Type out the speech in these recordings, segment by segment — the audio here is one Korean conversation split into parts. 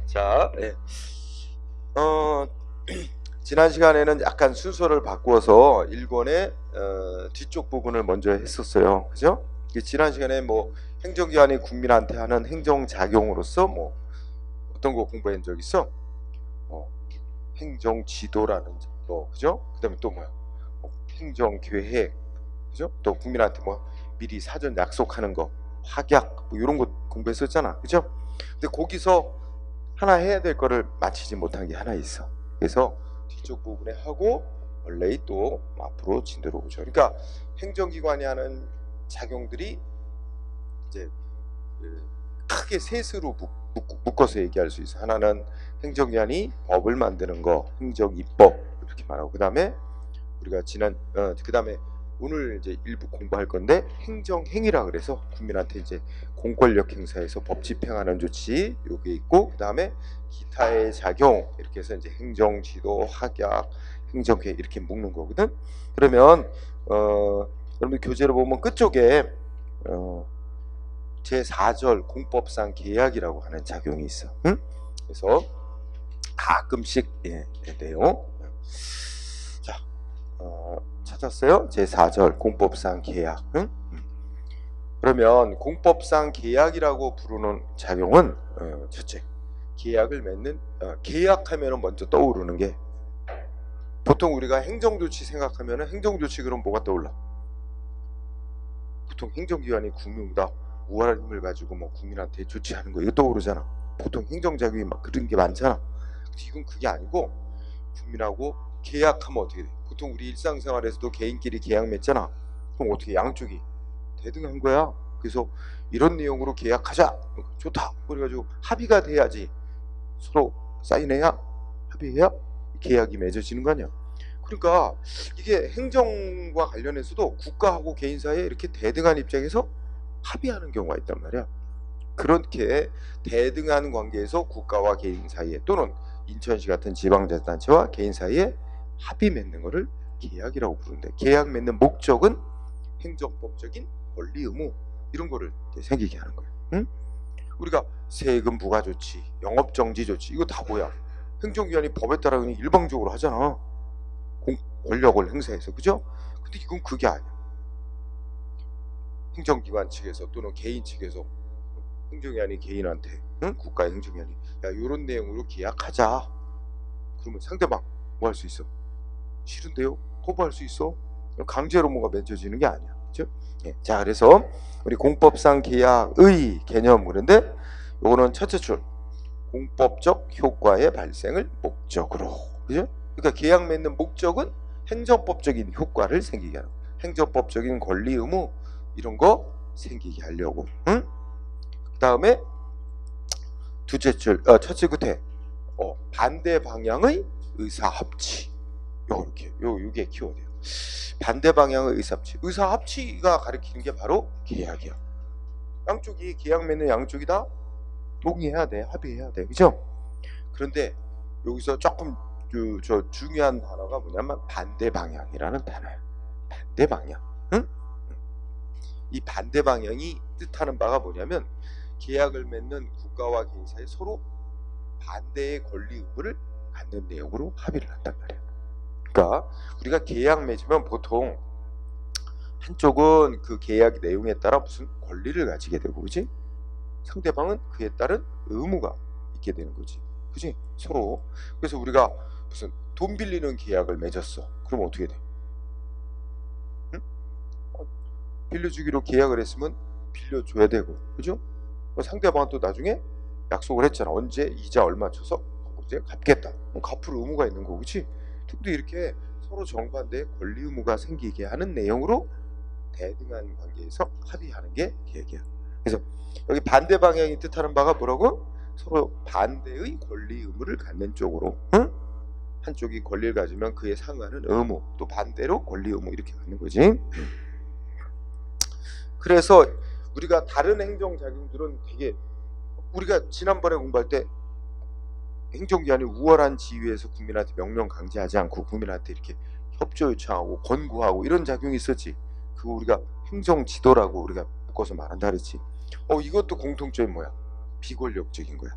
자, 예. 어, 지난 시간에는 약간 순서를 바꾸어서 1권의 뒤쪽 부분을 먼저 했었어요. 그죠? 지난 시간에 뭐 행정기관이 국민한테 하는 행정작용으로서 뭐 어떤 거 공부한 적 있어? 어, 행정지도라는 거, 그죠? 그 다음에 또 뭐야? 행정계획, 그죠? 또 국민한테 뭐 미리 사전 약속하는 거, 확약, 뭐 이런 거 공부했었잖아. 그죠? 근데 거기서 하나 해야 될 거를 마치지 못한 게 하나 있어. 그래서 뒤쪽 부분에 하고 원래 또 앞으로 진도로 오죠. 그러니까 행정기관이 하는 작용들이 이제 크게 셋으로 묶어서 얘기할 수 있어. 하나는 행정기관이 법을 만드는 거, 행정입법 이렇게 말하고, 그 다음에 우리가 그 다음에 오늘 이제 일부 공부할 건데 행정행위라 그래서 국민한테 이제 공권력 행사에서 법 집행하는 조치 요게 있고, 그 다음에 기타의 작용 이렇게 해서 이제 행정지도, 확약, 행정계획 이렇게 묶는 거거든. 그러면 여러분 교재를 보면 끝쪽에 제4절 공법상 계약이라고 하는 작용이 있어. 응? 그래서 가끔씩 내용. 자, 찾았어요? 제4절 공법상 계약. 응? 그러면 공법상 계약이라고 부르는 작용은 첫째, 계약을 맺는 계약하면 먼저 떠오르는 게, 보통 우리가 행정조치 생각하면 행정조치 그럼 뭐가 떠올라? 보통 행정기관이 국민보다 우월한 힘을 가지고 뭐 국민한테 조치하는 거 이거 떠오르잖아. 보통 행정작용이 막 그런 게 많잖아. 근데 이건 그게 아니고 국민하고 계약하면 어떻게 돼? 보통 우리 일상생활에서도 개인끼리 계약 맺잖아. 그럼 어떻게 양쪽이 대등한 거야? 그래서 이런 내용으로 계약하자. 좋다. 그래가지고 합의가 돼야지, 서로 사인해야, 합의해야 계약이 맺어지는 거 아니야. 그러니까 이게 행정과 관련해서도 국가하고 개인 사이에 이렇게 대등한 입장에서 합의하는 경우가 있단 말이야. 그렇게 대등한 관계에서 국가와 개인 사이에, 또는 인천시 같은 지방자치단체와 개인 사이에 합의 맺는 것을 계약이라고 부르는데, 계약 맺는 목적은 행정법적인 권리 의무 이런 거를 생기게 하는 거야. 응? 우리가 세금 부과 조치, 영업 정지 조치 이거 다 뭐야? 행정기관이 법에 따라 그냥 일방적으로 하잖아. 권력을 행사해서, 그죠? 근데 이건 그게 아니야. 행정기관 측에서 또는 개인 측에서 행정기관이 개인한테, 응? 국가의 행정기관이 야 이런 내용으로 계약하자. 그러면 상대방 뭐 할 수 있어? 싫은데요? 거부할 수 있어? 강제로 뭐가 맺어지는 게 아니야. 그죠? 예. 자, 그래서 우리 공법상 계약의 개념, 그런데 요거는 첫째 줄 공법적 효과의 발생을 목적으로, 그죠? 그러니까 계약 맺는 목적은 행정법적인 효과를 생기게 하는, 행정법적인 권리 의무 이런 거 생기게 하려고. 응? 그 다음에 둘째 줄, 첫째 끝에 반대 방향의 의사합치. 요게 키워드예요. 반대 방향의 의사합치. 의사합치가 가리키는 게 바로 계약이야. 양쪽이 계약 맺는 양쪽이 다 동의해야 돼, 합의해야 돼, 그죠? 그런데 여기서 조금 중요한 단어가 뭐냐면 반대 방향이라는 단어야. 반대 방향. 응? 이 반대 방향이 뜻하는 바가 뭐냐면 계약을 맺는 국가와 개인 사이 서로 반대의 권리 의무를 갖는 내용으로 합의를 한단 말이야. 그러니까 우리가 계약 맺으면 보통 한쪽은 그 계약 내용에 따라 무슨 권리를 가지게 되고, 그지? 상대방은 그에 따른 의무가 있게 되는 거지, 그지? 서로. 그래서 우리가 무슨 돈 빌리는 계약을 맺었어. 그럼 어떻게 돼? 응? 빌려주기로 계약을 했으면 빌려줘야 되고, 그죠? 상대방은 또 나중에 약속을 했잖아. 언제 이자 얼마 쳐서 이제 갚겠다. 갚을 의무가 있는 거고, 그치? 근데 이렇게 서로 정반대의 권리 의무가 생기게 하는 내용으로 대등한 관계에서 합의하는 게 계약이야. 그래서 여기 반대 방향이 뜻하는 바가 뭐라고? 서로 반대의 권리 의무를 갖는 쪽으로. 응? 한쪽이 권리를 가지면 그에 상하는 의무, 또 반대로 권리 의무 이렇게 갖는 거지. 그래서 우리가 다른 행정작용들은 되게, 우리가 지난번에 공부할 때 행정기관이 우월한 지위에서 국민한테 명령 강제하지 않고 국민한테 이렇게 협조 요청하고 권고하고 이런 작용이 있었지. 그거 우리가 행정지도라고 우리가 묶어서 말한다 그랬지. 이것도 공통점이 뭐야? 비권력적인 거야.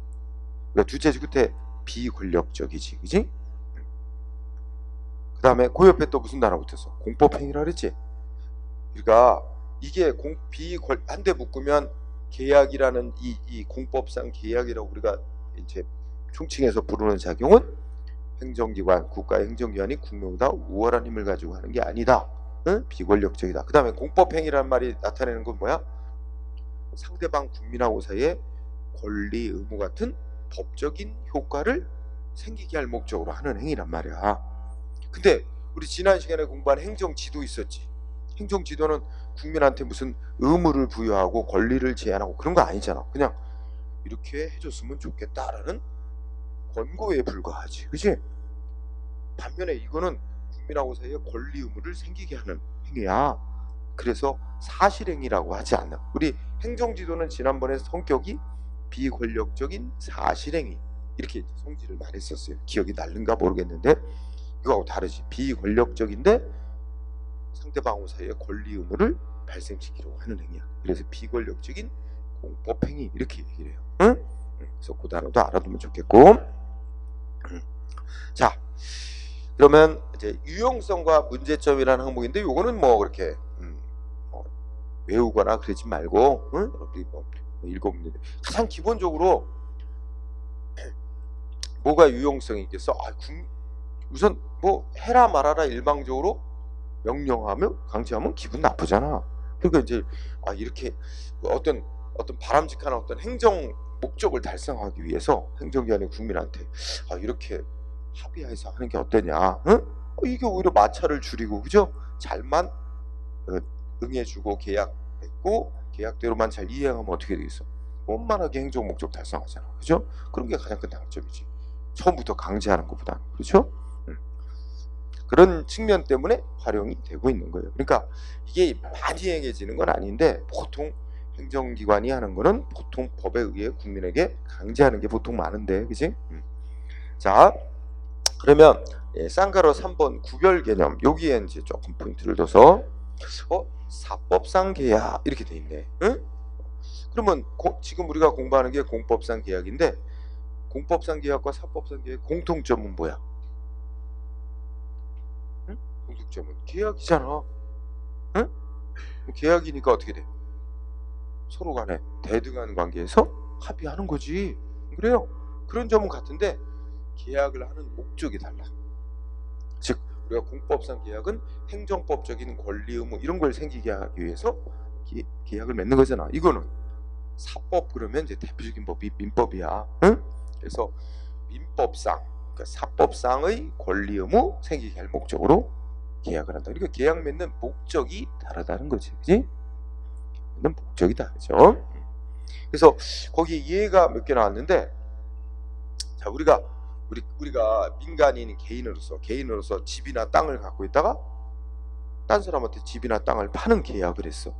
그러니까 둘째 주 끝에 비권력적이지, 그지? 그 다음에 그 옆에 또 무슨 단어 붙었어? 공법행위라 그랬지? 그러니까 이게 한 대 묶으면 계약이라는 이 공법상 계약이라고 우리가 이제 총칭해서 부르는 작용은 행정기관, 국가의 행정기관이 국민보다 우월한 힘을 가지고 하는 게 아니다. 응? 비권력적이다. 그 다음에 공법행위라는 말이 나타내는 건 뭐야? 상대방 국민하고 사이에 권리, 의무 같은 법적인 효과를 생기게 할 목적으로 하는 행위란 말이야. 근데 우리 지난 시간에 공부한 행정지도 있었지. 행정지도는 국민한테 무슨 의무를 부여하고 권리를 제한하고 그런 거 아니잖아. 그냥 이렇게 해줬으면 좋겠다라는 권고에 불과하지, 그치? 반면에 이거는 국민하고 사이에 권리 의무를 생기게 하는 행위야. 그래서 사실행위라고 하지 않나. 우리 행정지도는 지난번에 성격이 비권력적인 사실행위 이렇게 성질을 말했었어요. 기억이 날른가 모르겠는데 이거하고 다르지. 비권력적인데 상대방 사이에 권리 의무를 발생시키려고 하는 행위야. 그래서 비권력적인 공법행위 이렇게 얘기를 해요. 응? 그래서 그 단어도 알아두면 좋겠고. 자, 그러면 이제 유용성과 문제점이라는 항목인데 요거는 뭐 그렇게 외우거나 그러지 말고 여러분들이 뭐 읽어보면 되는데 가장 기본적으로 뭐가 유용성이 있겠어? 우선 뭐 해라 말아라 일방적으로 명령하며 강제하면 기분 나쁘잖아. 그러니까 이제 이렇게 어떤 바람직한 어떤 행정 목적을 달성하기 위해서 행정기관이 국민한테 이렇게 합의해서 하는 게 어떠냐? 응? 이게 오히려 마찰을 줄이고, 그죠? 잘만 응해주고 계약했고 계약대로만 잘 이행하면 어떻게 되겠어? 원만하게 행정 목적 달성하잖아, 그죠? 그런 게 가장 큰 장점이지. 처음부터 강제하는 것보다는, 그렇죠? 그런 측면 때문에 활용이 되고 있는 거예요. 그러니까 이게 많이 행해지는 건 아닌데 보통 행정기관이 하는 거는 보통 법에 의해 국민에게 강제하는 게 보통 많은데, 그지? 자, 그러면 쌍가로 3번 구별 개념 여기에 이제 조금 포인트를 둬서 사법상 계약 이렇게 돼 있네. 응? 그러면 지금 우리가 공부하는 게 공법상 계약인데 공법상 계약과 사법상 계약 공통점은 뭐야? 응? 공통점은 계약이잖아. 응? 계약이니까 어떻게 돼? 서로 간에 대등한 관계에서 합의하는 거지. 그래요? 그런 점은 같은데 계약을 하는 목적이 달라. 즉 우리가 공법상 계약은 행정법적인 권리 의무 이런 걸 생기게 하기 위해서 계약을 맺는 거잖아. 이거는 사법 그러면 이제 대표적인 법이 민법이야. 응? 그래서 민법상 그러니까 사법상의 권리 의무 생기게 할 목적으로 계약을 한다. 그러니까 계약 맺는 목적이 다르다는 거지, 그지? 맺는 목적이 다르죠. 그래서 거기 예가 몇 개 나왔는데, 자 우리가 민간인 개인으로서 집이나 땅을 갖고 있다가 딴 사람한테 집이나 땅을 파는 계약을 했어.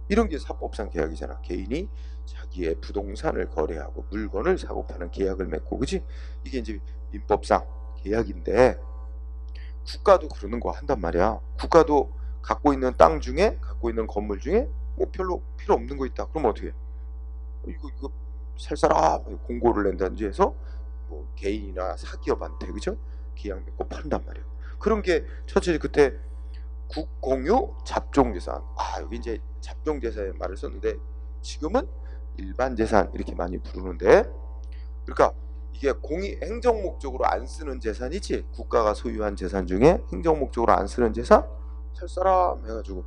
이런 게 사법상 계약이잖아. 개인이 자기의 부동산을 거래하고 물건을 사고 파는 계약을 맺고, 그지? 이게 이제 민법상 계약인데 국가도 그러는 거 한단 말이야. 국가도 갖고 있는 땅 중에 갖고 있는 건물 중에 뭐 별로 필요 없는 거 있다. 그러면 어떻게 해? 이거 살 사람 공고를 낸다든지 해서 뭐 개인이나 사기업한테, 그죠? 계약 맺고 판단 말이에요. 그런 게 첫째 그때 국공유 잡종재산. 여기 이제 잡종재산의 말을 썼는데 지금은 일반재산 이렇게 많이 부르는데, 그러니까 이게 행정 목적으로 안 쓰는 재산이지. 국가가 소유한 재산 중에 행정 목적으로 안 쓰는 재산 살 사람 해가지고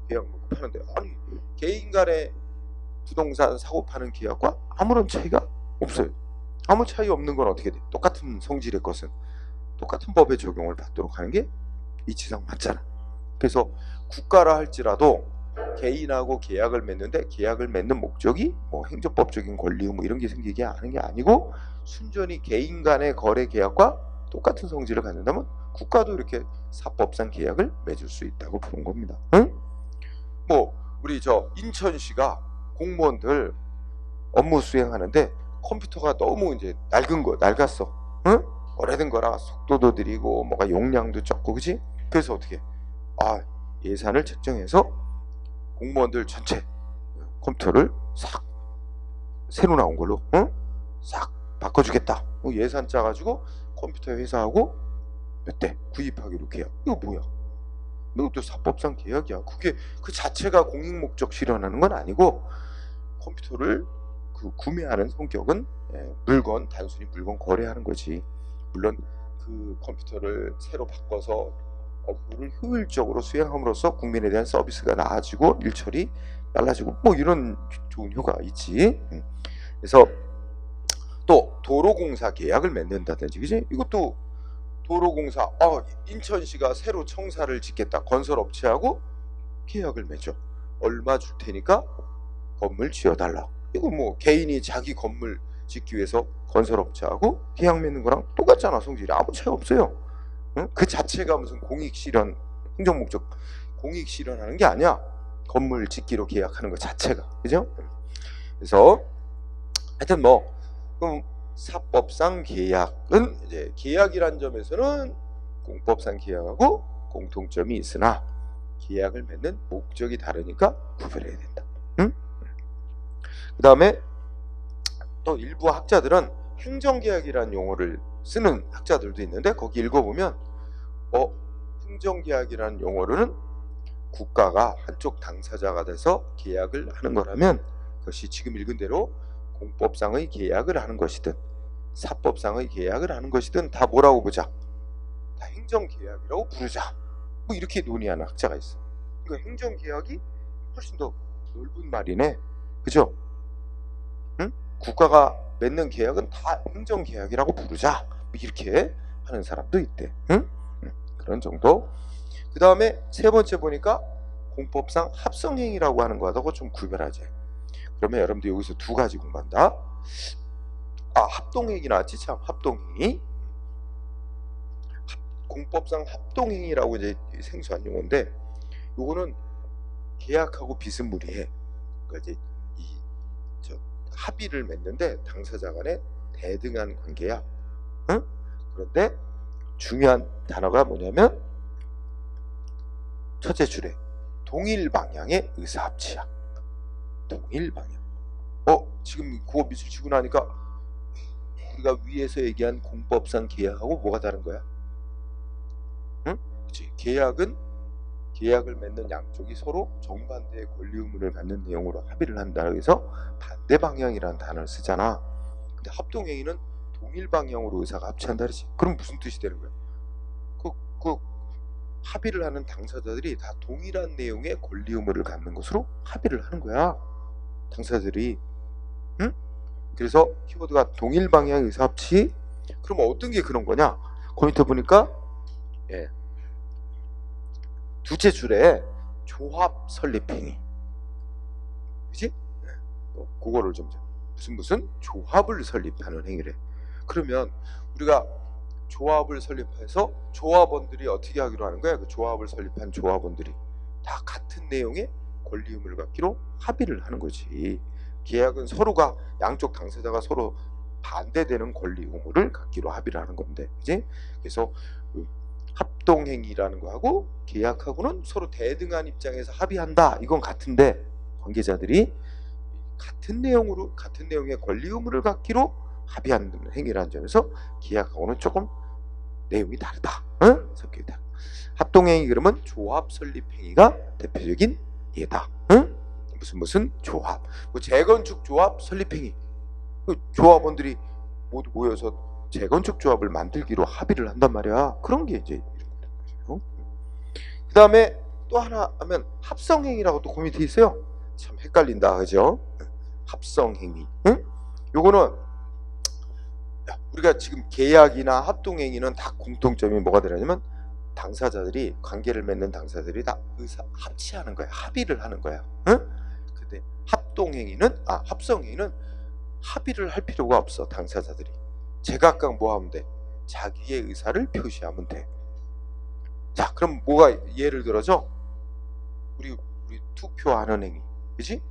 계약 맺고 파는데, 개인 간의 부동산 사고 파는 계약과 아무런 차이가 없어요. 아무 차이 없는 건 어떻게 돼? 똑같은 성질의 것은 똑같은 법의 적용을 받도록 하는 게 이치상 맞잖아. 그래서 국가라 할지라도 개인하고 계약을 맺는데 계약을 맺는 목적이 뭐 행정법적인 권리 의무 이런 게 생기게 하는 게 아니고 순전히 개인 간의 거래 계약과 똑같은 성질을 갖는다면 국가도 이렇게 사법상 계약을 맺을 수 있다고 보는 겁니다. 응? 뭐 우리 인천시가 공무원들 업무 수행하는데 컴퓨터가 너무 이제 낡았어. 응? 오래된 거라 속도도 느리고 뭐가 용량도 적고, 그지? 그래서 어떻게? 예산을 책정해서 공무원들 전체 컴퓨터를 싹 새로 나온 걸로 싹 바꿔주겠다. 예산 짜가지고 컴퓨터 회사하고 몇 대 구입하기로 계약. 이거 뭐야? 이것도 사법상 계약이야. 그게 그 자체가 공익 목적 실현하는 건 아니고 컴퓨터를 구매하는 성격은 물건, 단순히 물건 거래하는 거지. 물론 그 컴퓨터를 새로 바꿔서 업무를 효율적으로 수행함으로써 국민에 대한 서비스가 나아지고 일처리 빨라지고 뭐 이런 좋은 효과가 있지. 그래서 또 도로공사 계약을 맺는다든지, 그지? 이것도 도로공사, 인천시가 새로 청사를 짓겠다. 건설업체하고 계약을 맺어. 얼마 줄 테니까 건물 지어달라. 이거 뭐 개인이 자기 건물 짓기 위해서 건설업체하고 계약 맺는 거랑 똑같잖아. 성질이 아무 차이 없어요. 응? 그 자체가 무슨 공익실현, 행정목적 공익실현하는 게 아니야. 건물 짓기로 계약하는 것 자체가, 그죠? 그래서 하여튼 뭐 그럼 사법상 계약은 이제 계약이란 점에서는 공법상 계약하고 공통점이 있으나 계약을 맺는 목적이 다르니까 구별해야 된다. 응? 그 다음에 또 일부 학자들은 행정계약이라는 용어를 쓰는 학자들도 있는데, 거기 읽어보면 행정계약이라는 용어로는 국가가 한쪽 당사자가 돼서 계약을 하는 거라면 그것이 지금 읽은 대로 공법상의 계약을 하는 것이든 사법상의 계약을 하는 것이든 다 뭐라고 보자? 다 행정계약이라고 부르자. 뭐 이렇게 논의하는 학자가 있어. 그러니까 행정계약이 훨씬 더 넓은 말이네. 그죠? 응? 국가가 맺는 계약은 다 행정계약이라고 부르자. 뭐 이렇게 하는 사람도 있대. 응? 그런 정도. 그 다음에 세 번째 보니까 공법상 합성행위라고 하는 거하고 좀 구별하지. 그러면 여러분들 여기서 두 가지 공부한다. 합동행위 나왔지. 참, 합동행위. 공법상 합동행위라고 이제 생소한 용어인데, 요거는 계약하고 비스무리해. 그러니까 이제 합의를 맺는데 당사자 간에 대등한 관계야. 응? 그런데 중요한 단어가 뭐냐면 첫째 줄에 동일 방향의 의사합치야. 동일 방향. 지금 그거 미술 치고 나니까 우리가 위에서 얘기한 공법상 계약하고 뭐가 다른 거야? 응? 그치? 계약을 맺는 양쪽이 서로 정반대의 권리 의무를 갖는 내용으로 합의를 한다고 해서 반대 방향이라는 단어를 쓰잖아. 근데 합동행위는 동일 방향으로 의사가 합치한다 그러지. 그럼 무슨 뜻이 되는 거야? 그 합의를 하는 당사자들이 다 동일한 내용의 권리 의무를 갖는 것으로 합의를 하는 거야. 당사자들이. 응? 그래서 키워드가 동일 방향 의사 합치. 그러면 어떤 게 그런 거냐? 컴퓨터 보니까 두째 줄에 조합 설립 행위. 그지? 그거를 좀 무슨 조합을 설립하는 행위래. 그러면 우리가 조합을 설립해서 조합원들이 어떻게 하기로 하는 거야? 그 조합을 설립한 조합원들이 다 같은 내용의 권리 의무를 갖기로 합의를 하는 거지. 계약은 서로가 양쪽 당사자가 서로 반대되는 권리 의무를 갖기로 합의를 하는 건데, 그지? 그래서 합동행위라는 거하고 계약하고는 서로 대등한 입장에서 합의한다. 이건 같은데 관계자들이 같은 내용의 권리 의무를 갖기로 합의하는 행위라는 점에서 계약하고는 조금 내용이 다르다. 응? 성격이 다르다. 합동행위 그러면 조합 설립 행위가 대표적인 예다. 응? 무슨 조합. 뭐 재건축 조합 설립 행위. 조합원들이 모두 모여서 재건축 조합을 만들기로 합의를 한단 말이야. 그런 게 이제 이런 거죠. 그 다음에 또 하나 하면 합성행위라고 또 고민돼 있어요. 참 헷갈린다, 그죠? 합성행위. 응? 요거는 우리가 지금 계약이나 합동행위는 다 공통점이 뭐가 되냐면 당사자들이 관계를 맺는 당사자들이 다 의사 합치하는 거야. 합의를 하는 거야. 응? 근데 합성행위는 합의를 할 필요가 없어. 당사자들이 제각각 뭐 하면 돼? 자기의 의사를 표시하면 돼. 자, 그럼 뭐가 예를 들어서 우리 투표하는 행위, 그지?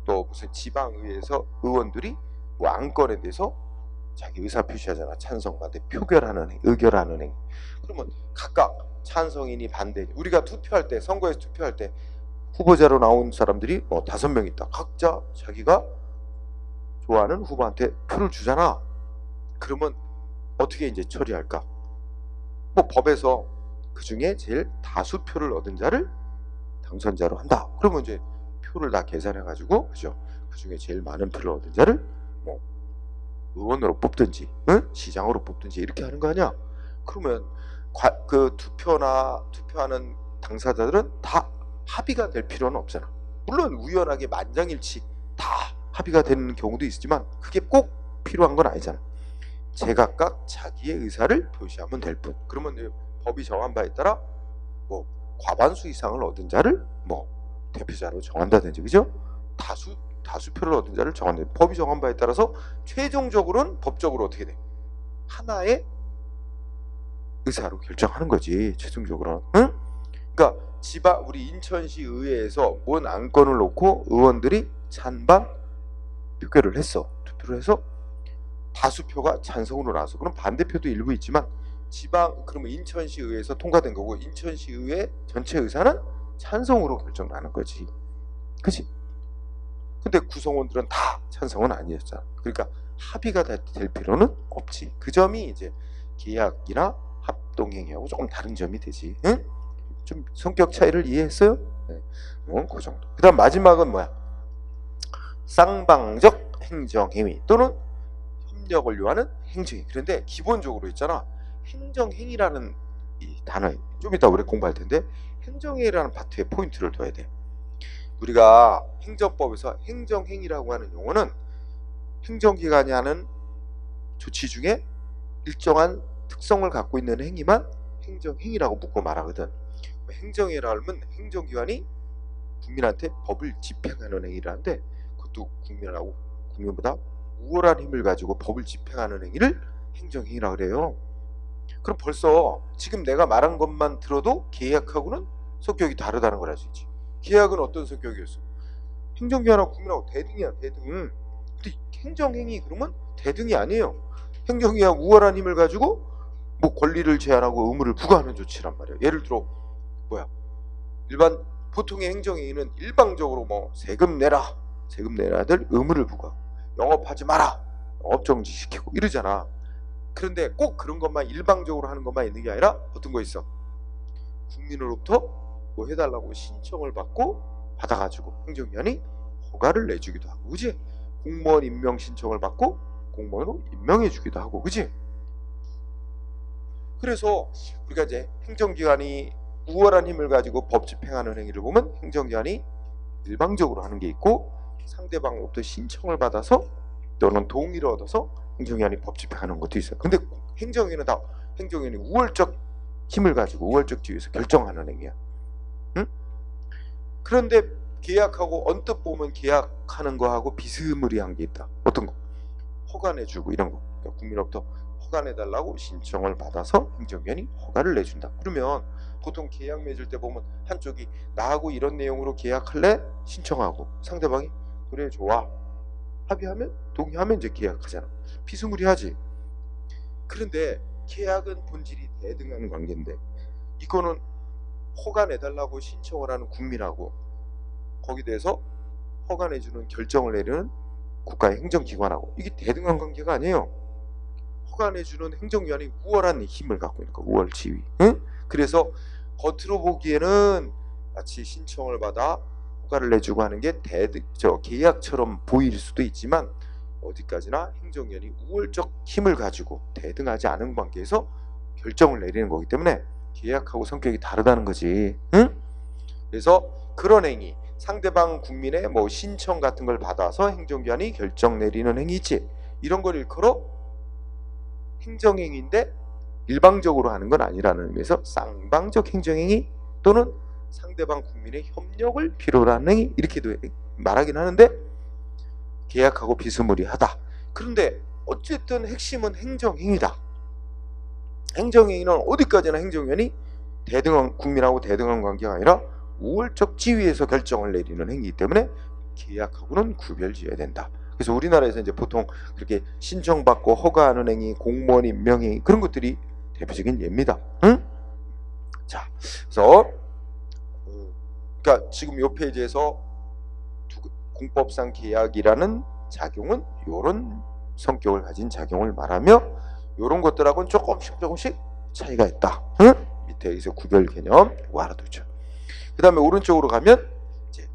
또 무슨 지방의회에서 의원들이 뭐 안건에 대해서 자기 의사 표시하잖아. 찬성, 반대, 표결하는 행위, 의결하는 행위. 그러면 각각 찬성이니 반대. 우리가 투표할 때, 선거에서 투표할 때 후보자로 나온 사람들이 뭐 5명 있다. 각자 자기가 좋아하는 후보한테 표를 주잖아. 그러면 어떻게 이제 처리할까? 뭐 법에서 그 중에 제일 다수표를 얻은 자를 당선자로 한다. 그러면 이제 표를 다 계산해가지고, 그죠? 그 중에 제일 많은 표를 얻은 자를 뭐 의원으로 뽑든지, 응? 시장으로 뽑든지 이렇게 하는 거 아니야? 그러면 그 투표하는 당사자들은 다 합의가 될 필요는 없잖아. 물론 우연하게 만장일치 다 합의가 되는 경우도 있지만 그게 꼭 필요한 건 아니잖아. 제각각 자기의 의사를 표시하면 될 뿐. 그러면 이제 법이 정한 바에 따라 뭐 과반수 이상을 얻은 자를 뭐 대표자로 정한다든지, 그죠? 다수표를 얻은 자를 정한다. 법이 정한 바에 따라서 최종적으로는 법적으로 어떻게 돼? 하나의 의사로 결정하는 거지, 최종적으로는. 응? 그러니까 우리 인천시 의회에서 뭔 안건을 놓고 의원들이 찬반 표결을 했어. 투표를 해서 다수표가 찬성으로 나와서, 그럼 반대표도 일부 있지만 그러면 인천시 의회에서 통과된 거고, 인천시 의회 전체 의사는 찬성으로 결정나는 거지, 그치? 근데 구성원들은 다 찬성은 아니었잖아. 그러니까 합의가 될 필요는 없지. 그 점이 이제 계약이나 합동행위하고 조금 다른 점이 되지. 응? 좀 성격 차이를 이해했어요? 네. 그 정도. 그 다음 마지막은 뭐야? 쌍방적 행정행위 또는 협력을 요하는 행정행위. 그런데 기본적으로 있잖아, 행정행위라는 이 단어, 좀 이따 우리 공부할 텐데, 행정행위라는 파트에 포인트를 둬야 돼. 우리가 행정법에서 행정행위라고 하는 용어는 행정기관이 하는 조치 중에 일정한 특성을 갖고 있는 행위만 행정행위라고 묶고 말하거든. 행정행위라 하면 행정기관이 국민한테 법을 집행하는 행위라는데, 그것도 국민보다 우월한 힘을 가지고 법을 집행하는 행위를 행정행위라 그래요. 그럼 벌써 지금 내가 말한 것만 들어도 계약하고는 성격이 다르다는 걸 알 수 있지. 계약은 어떤 성격이었어? 행정기관하고 국민하고 대등이야, 대등. 근데 행정행위 그러면 대등이 아니에요. 행정기관 우월한 힘을 가지고 뭐 권리를 제한하고 의무를 부과하는 조치란 말이야. 예를 들어 뭐야? 보통의 행정행위는 일방적으로 뭐 세금 내라들 의무를 부과, 영업하지 마라, 영업 정지시키고 이러잖아. 그런데 꼭 그런 것만 일방적으로 하는 것만 있는 게 아니라 어떤 거 있어? 국민으로부터 뭐 해달라고 신청을 받아가지고 행정기관이 허가를 내주기도 하고, 그지? 공무원 임명 신청을 받고 공무원으로 임명해주기도 하고, 그지? 그래서 우리가 이제 행정기관이 우월한 힘을 가지고 법 집행하는 행위를 보면 행정기관이 일방적으로 하는 게 있고, 상대방으로부터 신청을 받아서 또는 동의를 얻어서 행정기관이 법 집행하는 것도 있어요. 근데 행정기관이 우월적 힘을 가지고 우월적 지위에서 결정하는 행위야. 응? 그런데 계약하고 언뜻 보면 계약하는 거하고 비스무리한 게 있다. 어떤 거? 허가 내주고 이런 거. 그러니까 국민으로부터 허가 내달라고 신청을 받아서 행정기관이 허가를 내준다. 그러면 보통 계약 맺을 때 보면 한쪽이 나하고 이런 내용으로 계약할래? 신청하고 상대방이 그래 좋아 합의하면 동의하면 이제 계약하잖아. 비스무리하지. 그런데 계약은 본질이 대등한 관계인데, 이거는 허가 내달라고 신청을 하는 국민하고 거기에 대해서 허가 내주는 결정을 내리는 국가의 행정기관하고 이게 대등한 관계가 아니에요. 허가 내주는 행정기관이 우월한 힘을 갖고 있는 거, 우월 지위. 응? 그래서 겉으로 보기에는 마치 신청을 받아 허가를 내주고 하는 게 계약처럼 보일 수도 있지만, 어디까지나 행정기관이 우월적 힘을 가지고 대등하지 않은 관계에서 결정을 내리는 거기 때문에 계약하고 성격이 다르다는 거지. 응? 그래서 그런 행위, 상대방 국민의 뭐 신청 같은 걸 받아서 행정기관이 결정 내리는 행위 있지. 이런 걸 일컬어 행정행위인데 일방적으로 하는 건 아니라는 의미에서 쌍방적 행정행위 또는 상대방 국민의 협력을 필요로 하는 행위, 이렇게도 말하긴 하는데 계약하고 비스무리하다. 그런데 어쨌든 핵심은 행정행위다. 행정행위는 어디까지나 행정위원이 국민하고 대등한 관계가 아니라 우월적 지위에서 결정을 내리는 행위이기 때문에 계약하고는 구별지어야 된다. 그래서 우리나라에서 이제 보통 그렇게 신청받고 허가하는 행위, 공무원 임명행위, 그런 것들이 대표적인 예입니다. 응? 자, 그래서 그러니까 지금 이 페이지에서 공법상 계약이라는 작용은 이런 성격을 가진 작용을 말하며 이런 것들하고는 조금씩 차이가 있다. 응? 밑에 여기서 구별 개념 이거 알아두죠. 그 다음에 오른쪽으로 가면 이제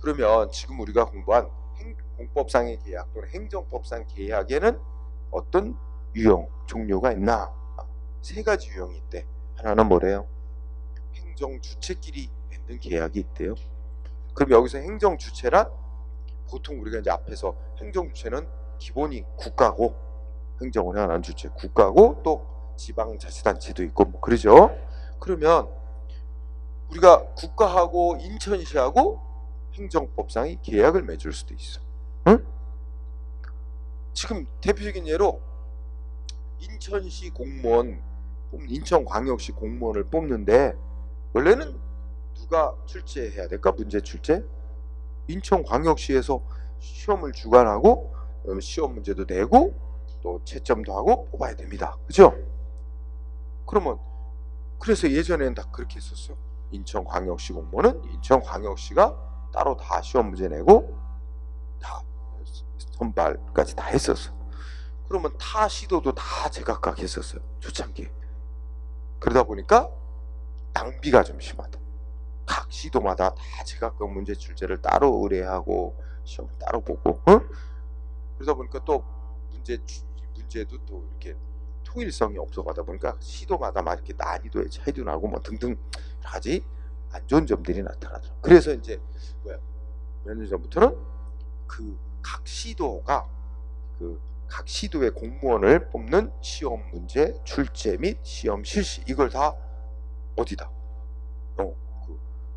그러면 지금 우리가 공부한 공법상의 계약 또는 행정법상 계약에는 어떤 유형 종류가 있나? 세 가지 유형이 있대. 하나는 뭐래요? 행정 주체끼리 맺는 계약이 있대요. 그럼 여기서 행정 주체란 보통 우리가 이제 앞에서 행정 주체는 기본이 국가고 행정을 하는 주체 국가고 또 지방자치단체도 있고 뭐 그러죠. 그러면 우리가 국가하고 인천시하고 행정법상의 계약을 맺을 수도 있어. 응? 지금 대표적인 예로 인천시 공무원, 인천광역시 공무원을 뽑는데 원래는 누가 출제해야 될까? 문제 출제? 인천광역시에서 시험을 주관하고 시험 문제도 내고 또 채점도 하고 뽑아야 됩니다. 그죠? 그러면 그래서 예전에는 다 그렇게 했었어요. 인천광역시 공무원은 인천광역시가 따로 다 시험 문제 내고 다 선발까지 다 했었어. 그러면 타 시도도 다 제각각 했었어요. 초창기에. 그러다 보니까 낭비가 좀 심하다. 각 시도마다 다 제각각 문제 출제를 따로 의뢰하고 시험을 따로 보고 그러다 보니까 또 문제도 또 이렇게 통일성이 없어가다 보니까 시도마다 막 이렇게 난이도의 차이도 나고 뭐 등등 여러 가지 안 좋은 점들이 나타나더라고요. 그래서 이제 몇 년 전부터는 각 시도의 공무원을 뽑는 시험 문제 출제 및 시험 실시 이걸 다 어디다?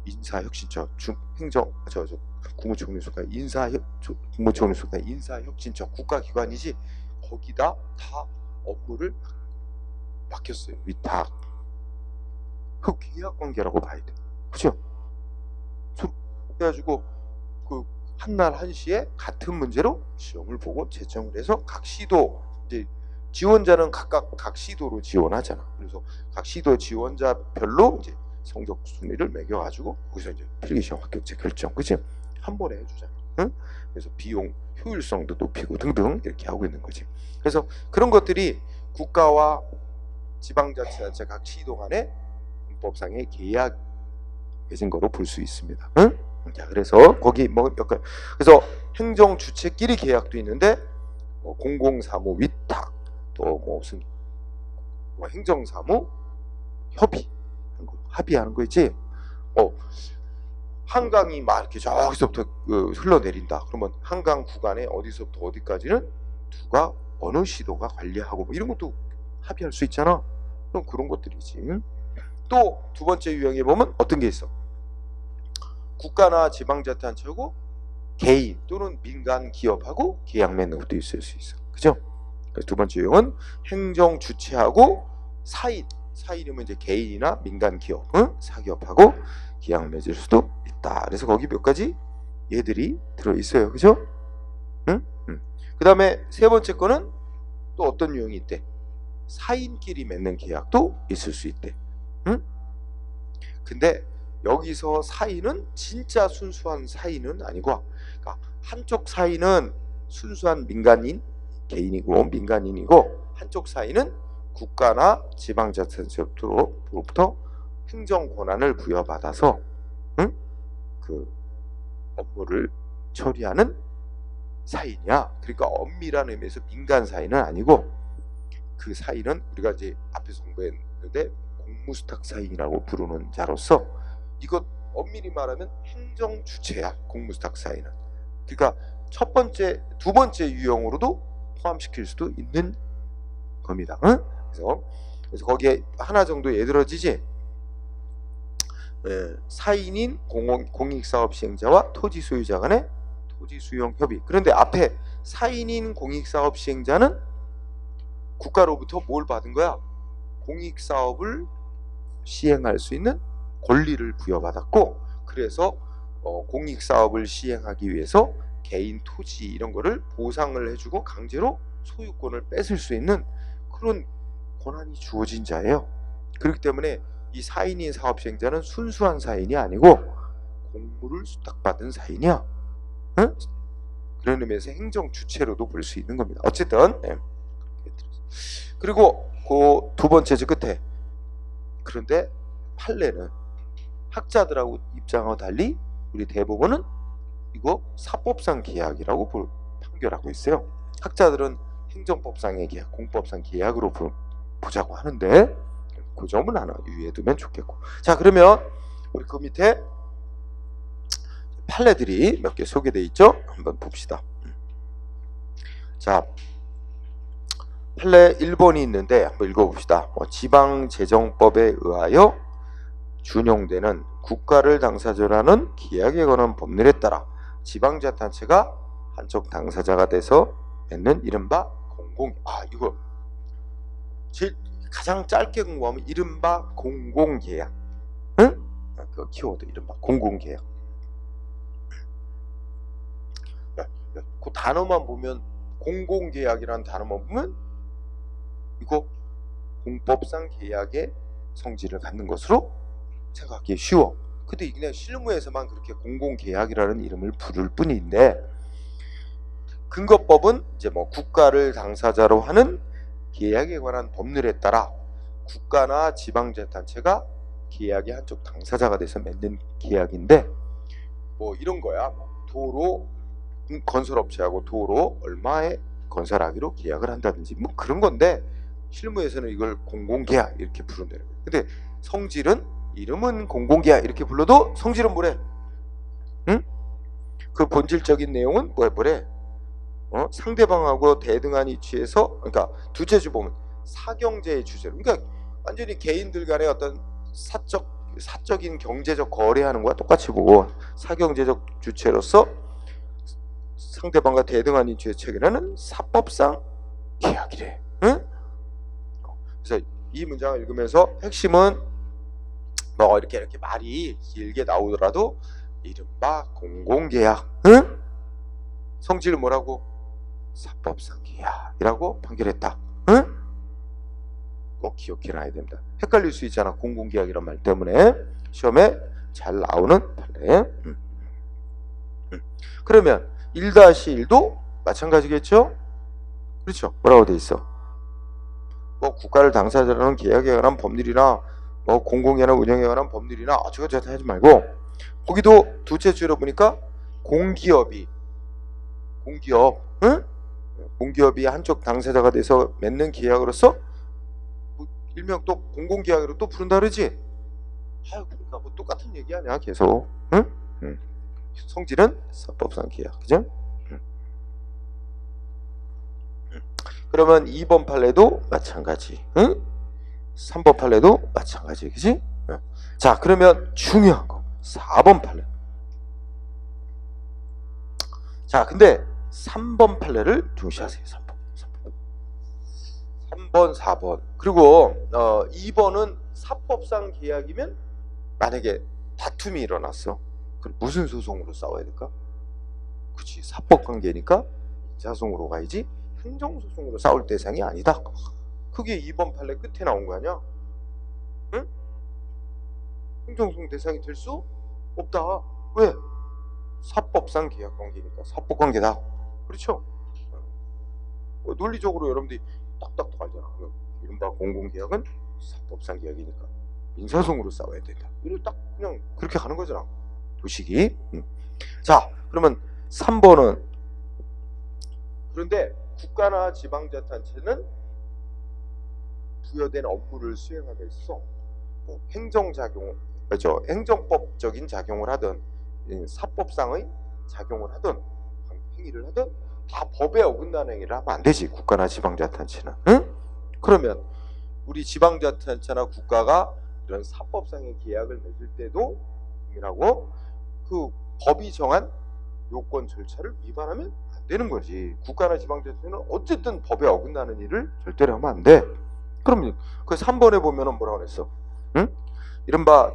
인사혁신처 국무총리소가 국무총리소가 인사혁신처 국가기관이지 거기다 다 업무를 맡겼어요. 위탁. 그 계약관계라고 봐야 돼. 그죠? 그래가지고 한날 한시에 같은 문제로 시험을 보고 채점을 해서 각 시도 이제 지원자는 각 시도로 지원하잖아. 그래서 각 시도 지원자별로 이제 성적 순위를 매겨가지고 거기서 이제 필기시험 합격자 결정, 그치? 한 번에 해주잖아. 응? 그래서 비용 효율성도 높이고 등등 이렇게 하고 있는 거지. 그래서 그런 것들이 국가와 지방자치단체 각 시도 간의 헌법상의 계약 맺은 거로 볼 수 있습니다. 응? 자, 그래서 거기 그래서 행정 주체끼리 계약도 있는데 공공사무 위탁 또 무슨 행정사무 합의하는 거 있지. 한강이 막 이렇게 저기서부터 흘러내린다. 그러면 한강 구간에 어디서부터 어디까지는 누가 어느 시도가 관리하고 뭐 이런 것도 합의할 수 있잖아. 그럼 그런 것들이지. 또 두 번째 유형에 보면 어떤 게 있어? 국가나 지방자치단체하고 개인 또는 민간 기업하고 계약 맺는 것도 있을 수 있어. 그죠? 그래서 두 번째 유형은 행정 주체하고 사인이면 이제 개인이나 민간 기업, 사기업하고 계약 맺을 수도 있다. 그래서 거기 몇 가지 얘들이 들어 있어요. 그죠? 그 다음에 세 번째 거는 또 어떤 유형이 있대? 사인끼리 맺는 계약도 있을 수 있대. 근데 여기서 사인은 진짜 순수한 사인은 아니고, 그러니까 한쪽 사인은 순수한 개인이고 민간인이고, 한쪽 사인은 국가나 지방자치단체로부터 행정 권한을 부여받아서 그 업무를 처리하는 사인이야. 그러니까 엄밀한 의미에서 민간 사인은 아니고, 그 사인은 우리가 이제 앞에서 공부했는데 공무수탁 사인이라고 부르는 자로서, 이것 엄밀히 말하면 행정 주체야. 공무수탁 사인은. 그러니까 두 번째 유형으로도 포함시킬 수도 있는 겁니다. 그래서 거기에 하나 정도 예들어지지. 사인인 공익사업 시행자와 토지 소유자 간의 토지 수용 협의. 그런데 앞에 사인인 공익사업 시행자는 국가로부터 뭘 받은 거야? 공익사업을 시행할 수 있는 권리를 부여받았고, 그래서 공익사업을 시행하기 위해서 개인 토지 이런 거를 보상을 해주고 강제로 소유권을 뺏을 수 있는 그런 권한이 주어진 자예요. 그렇기 때문에 이 사인인 사업시행자는 순수한 사인이 아니고 공무를 수탁받은 사인이야. 그런 의미에서 행정 주체로도 볼 수 있는 겁니다. 어쨌든 그리고 그 두 번째 저 끝에 그런데 판례는 학자들하고 입장하고 달리 우리 대법원은 이거 사법상 계약이라고 판결하고 있어요. 학자들은 행정법상의 계약, 공법상 계약으로 보자고 하는데 그 점은 하나 유의해 두면 좋겠고. 자, 그러면 우리 그 밑에 판례들이 몇 개 소개되어 있죠? 한번 봅시다. 자, 판례 1번이 있는데 한번 읽어봅시다. 지방재정법에 의하여 준용되는 국가를 당사자로 하는 계약에 관한 법률에 따라 지방자치단체가 한쪽 당사자가 돼서 맺는 이른바 이거 제일 가장 짧게 공부하면 이른바 공공계약. 응? 그 키워드 이른바 공공계약. 그 단어만 보면 공공계약이라는 단어만 보면 이거 공법상 계약의 성질을 갖는 것으로 생각하기 쉬워. 근데 그냥 실무에서만 그렇게 공공계약이라는 이름을 부를 뿐인데 근거법은 이제 국가를 당사자로 하는 계약에 관한 법률에 따라 국가나 지방자치단체가 계약의 한쪽 당사자가 돼서 맺는 계약인데 이런 거야. 도로 건설업체하고 도로 얼마에 건설하기로 계약을 한다든지 그런 건데 실무에서는 이걸 공공계약 이렇게 부른다는 거예요. 근데 성질은 이름은 공공계약 이렇게 불러도 성질은 뭐래? 응? 그 본질적인 내용은 뭐래? 상대방하고 대등한 위치에서 그러니까 두째주 보면 사경제의 주제로 그러니까 완전히 개인들 간의 어떤 사적인 경제적 거래하는 거와 똑같이 보고 사경제적 주체로서 상대방과 대등한 위치에 체결하는 사법상 계약이래. 응? 그래서 이 문장을 읽으면서 핵심은 이렇게 말이 길게 나오더라도 이른바 공공계약. 응? 성질은 뭐라고? 사법상 계약이라고 판결했다. 응? 꼭 기억해놔야 됩니다. 헷갈릴 수 있잖아. 공공계약이란 말 때문에 시험에 잘 나오는 판례. 그러면 1-1도 마찬가지겠죠? 그렇죠? 뭐라고 돼 있어? 국가를 당사자로 하는 계약에 관한 법률이나 공공계나 운영에 관한 법률이나 어쩌고저쩌고 하지 말고 거기도 두째 줄여 보니까 공기업이 한쪽 당사자가 돼서 맺는 계약으로서 일명 또 공공계약으로 또 부른다 그러지? 그러니까 똑같은 얘기 아니야 계속. 응? 성질은 사법상 계약. 그죠? 그러면 2번 판례도 마찬가지. 응? 3번 판례도 마찬가지. 그지? 자, 그러면 중요한 거 4번 판례. 자, 근데 3번 판례를 중시하세요. 3번, 4번. 그리고 2번은 사법상 계약이면 만약에 다툼이 일어났어. 그럼 무슨 소송으로 싸워야 될까? 그치, 사법관계니까 인사소송으로 가야지 행정소송으로 싸울 대상이 아니다. 그게 2번 판례 끝에 나온 거 아니야? 응? 행정소송 대상이 될 수 없다. 왜? 사법상 계약관계니까 사법관계다. 그렇죠? 논리적으로 여러분들이 딱딱딱 알잖아. 이른바 공공계약은 사법상 계약이니까 민사소송으로 싸워야 된다. 이걸 딱 그냥 그렇게 가는 거잖아. 도식이. 자, 그러면 3번은 그런데 국가나 지방자치단체는 부여된 업무를 수행함에 있어 행정법적인 작용을 하든 사법상의 작용을 하든 행위를 하든 다 법에 어긋나는 행위를 하면 안 되지. 국가나 지방자치단체는. 응? 그러면 우리 지방자치단체나 국가가 이런 사법상의 계약을 맺을 때도 그 법이 정한 요건 절차를 위반하면 안 되는 거지. 국가나 지방자치는 어쨌든 법에 어긋나는 일을 절대로 하면 안 돼. 그러면 그 3번에 보면은 뭐라고 그랬어? 응? 이른바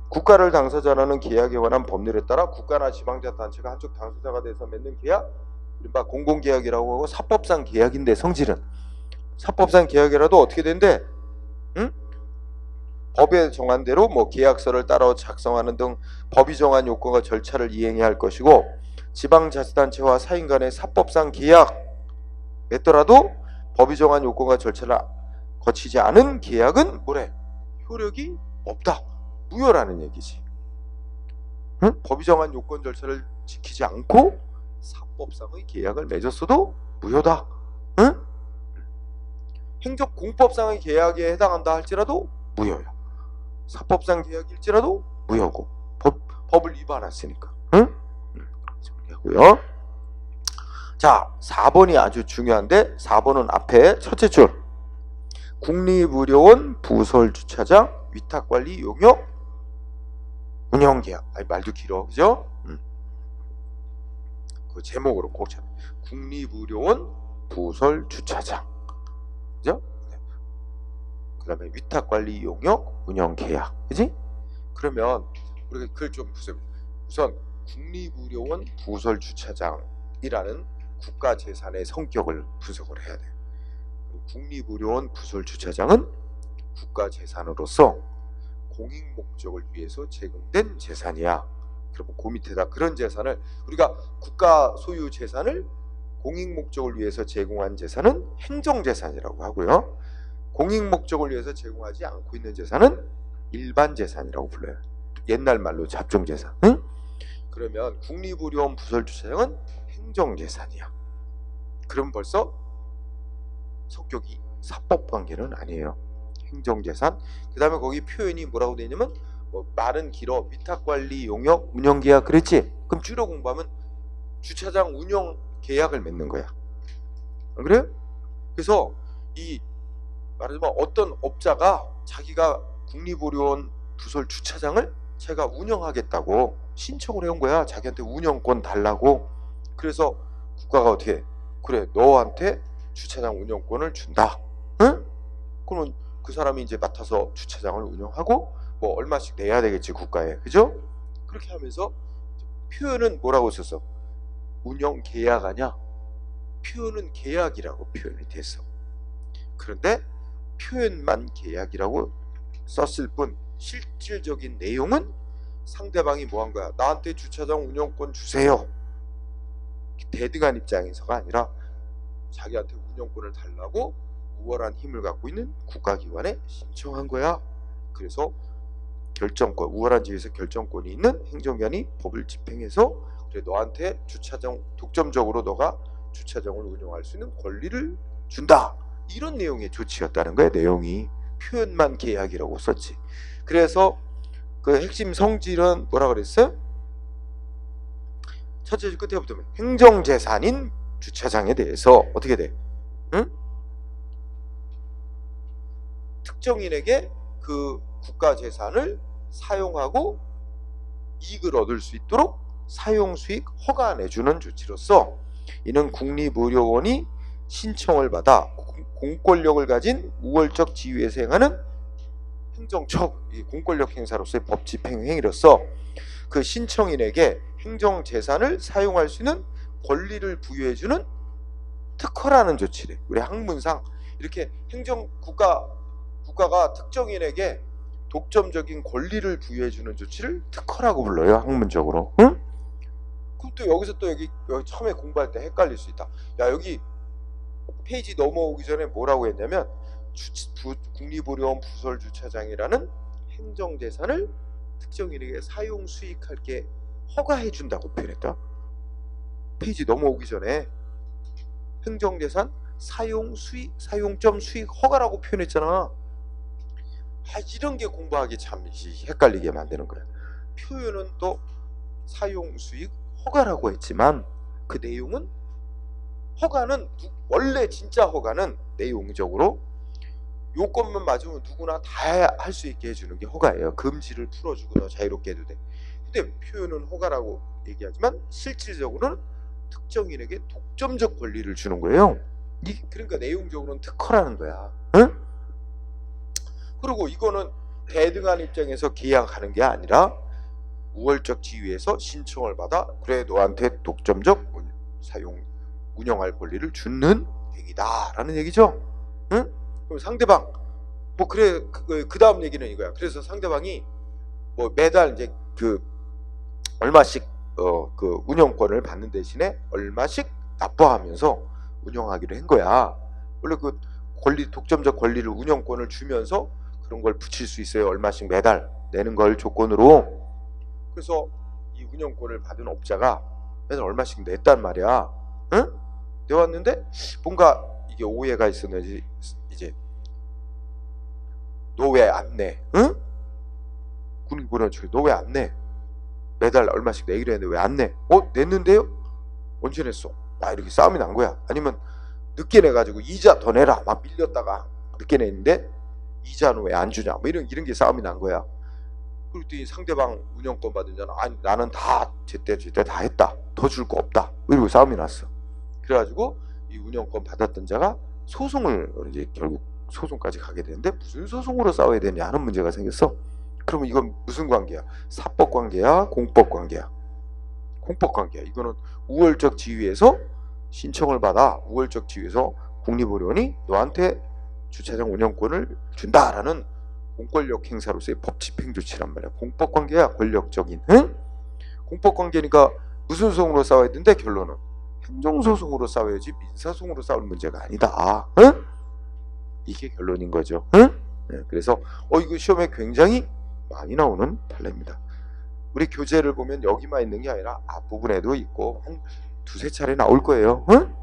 국가를 당사자라는 계약에 관한 법률에 따라 국가나 지방자치단체가 한쪽 당사자가 돼서 맺는 계약, 이른바 공공계약이라고 하고 사법상 계약인데 성질은 사법상 계약이라도 어떻게 된대? 응? 법에 정한 대로 계약서를 따라 작성하는 등 법이 정한 요건과 절차를 이행해야 할 것이고 지방자치단체와 사인 간의 사법상 계약 맺더라도 법이 정한 요건과 절차를 거치지 않은 계약은 뭐래? 효력이 없다. 무효라는 얘기지. 응? 법이 정한 요건 절차를 지키지 않고 사법상의 계약을 맺었어도 무효다. 응? 행정공법상의 계약에 해당한다 할지라도 무효야. 사법상 계약일지라도 무효고 법을 위반했으니까. 응? 정리하고요. 자, 4번이 아주 중요한데 4번은 앞에 첫째 줄 국립의료원 부설주차장 위탁관리 용역 운영계약. 말도 길어, 그죠? 그 제목으로 꼭 찾아. 국립의료원 부설주차장, 그죠? 그 다음에 위탁관리 용역 운영계약, 그지? 그러면 우리가 그걸 좀 보세요. 우선 국립의료원 부설주차장이라는 국가재산의 성격을 분석을 해야 돼요. 국립의료원 부설주차장은 국가재산으로서 공익목적을 위해서 제공된 재산이야. 그리고 그 밑에다 그런 재산을 우리가 국가 소유 재산을 공익목적을 위해서 제공한 재산은 행정재산이라고 하고요. 공익목적을 위해서 제공하지 않고 있는 재산은 일반재산이라고 불러요. 옛날 말로 잡종재산. 응? 그러면 국립의료원 부설주차장은 행정재산이야. 그럼 벌써 성격이 사법관계는 아니에요. 행정재산. 그 다음에 거기 표현이 뭐라고 되냐면 말은 길어. 위탁관리 용역 운영계약 그랬지? 그럼 줄여 공부하면 주차장 운영 계약을 맺는 거야. 안 그래요? 그래서 이 말하자면 어떤 업자가 자기가 국립의료원 부설 주차장을 제가 운영하겠다고 신청을 해온 거야. 자기한테 운영권 달라고. 그래서 국가가 어떻게 그래 너한테 주차장 운영권을 준다. 응? 그러면 그 사람이 이제 맡아서 주차장을 운영하고 뭐 얼마씩 내야 되겠지 국가에. 그죠? 그렇게 하면서 표현은 뭐라고 썼어? 운영 계약 아냐? 표현은 계약이라고 표현이 됐어. 그런데 표현만 계약이라고 썼을 뿐 실질적인 내용은 상대방이 뭐 한 거야? 나한테 주차장 운영권 주세요. 대등한 입장에서가 아니라 자기한테 운영권을 달라고 우월한 힘을 갖고 있는 국가기관에 신청한 거야. 그래서 결정권, 우월한 지위에서 결정권이 있는 행정기관이 법을 집행해서 그래 너한테 주차장 독점적으로 너가 주차장을 운영할 수 있는 권리를 준다. 이런 내용의 조치였다는 거야. 내용이 표현만 계약이라고 썼지. 그래서 그 핵심 성질은 뭐라 그랬어요? 첫째 줄 끝에 보면 행정재산인 주차장에 대해서 어떻게 돼? 응? 특정인에게 그 국가재산을 사용하고 이익을 얻을 수 있도록 사용수익 허가 내주는 조치로서 이는 국립의료원이 신청을 받아 공권력을 가진 우월적 지위에서 행하는 행정처 공권력 행사로서의 법 집행 행위로서 그 신청인에게 행정재산을 사용할 수 있는 권리를 부여해주는 특허라는 조치래. 우리 학문상 이렇게 국가가 특정인에게 독점적인 권리를 부여해주는 조치를 특허라고 불러요. 학문적으로. 응? 그럼 또 여기서 또 여기 처음에 공부할 때 헷갈릴 수 있다. 야 여기 페이지 넘어오기 전에 뭐라고 했냐면 국립의료원 부설주차장이라는 행정재산을 특정인에게 사용 수익할 게 허가해 준다고 표현했다. 페이지 넘어오기 전에 행정재산 사용 수익 사용점 수익 허가라고 표현했잖아. 이런 게 공부하기 참 헷갈리게 만드는 거야. 표현은 또 사용 수익 허가라고 했지만 그 내용은 허가는 원래 진짜 허가는 내용적으로 요건만 맞으면 누구나 다 할 수 있게 해주는 게 허가예요. 금지를 풀어주고 너 자유롭게 해도 돼. 근데 표현은 허가라고 얘기하지만 실질적으로는 특정인에게 독점적 권리를 주는 거예요. 그러니까 내용적으로는 특허라는 거야. 응? 그리고 이거는 대등한 입장에서 계약하는 게 아니라 우월적 지위에서 신청을 받아 그래 너한테 독점적 사용 운영할 권리를 주는 행위다라는 얘기죠. 응? 그럼 상대방 뭐 그래 그 다음 얘기는 이거야. 그래서 상대방이 뭐 매달 이제 그 얼마씩 그 운영권을 받는 대신에 얼마씩 납부하면서 운영하기로 한 거야. 원래 그 독점적 권리를 운영권을 주면서 그런 걸 붙일 수 있어요. 얼마씩 매달 내는 걸 조건으로. 그래서 이 운영권을 받은 업자가 매달 얼마씩 냈단 말이야. 응? 내왔는데 뭔가 이게 오해가 있었는지 이제 너 왜 안 내? 응? 군인보내주고 너 왜 안 내? 매달 얼마씩 내기로 했는데 왜 안 내? 냈는데요? 언제 냈어? 이렇게 싸움이 난 거야. 아니면 늦게 내가지고 이자 더 내라 막 밀렸다가 늦게 냈는데 이자는 왜 안 주냐? 뭐 이런 게 싸움이 난 거야. 그랬더니 상대방 운영권 받은 자는 아니 나는 다 제때 다 했다. 더 줄 거 없다. 이러고 싸움이 났어. 그래가지고 이 운영권 받았던 자가 소송을 이제 결국 소송까지 가게 되는데 무슨 소송으로 싸워야 되냐 하는 문제가 생겼어. 그러면 이건 무슨 관계야? 사법 관계야? 공법 관계야? 공법 관계야. 이거는 우월적 지위에서 신청을 받아 우월적 지위에서 국립의료원이 너한테 주차장 운영권을 준다라는 공권력 행사로서의 법 집행 조치란 말이야. 공법 관계야. 권력적인. 응? 공법 관계니까 무슨 소송으로 싸워야 되는데 결론은 행정소송으로 싸워야지 민사소송으로 싸울 문제가 아니다. 응? 이게 결론인 거죠. 응? 네, 그래서 이거 시험에 굉장히 많이 나오는 판례입니다. 우리 교재를 보면 여기만 있는 게 아니라 앞부분에도 있고 한 두세 차례 나올 거예요. 응?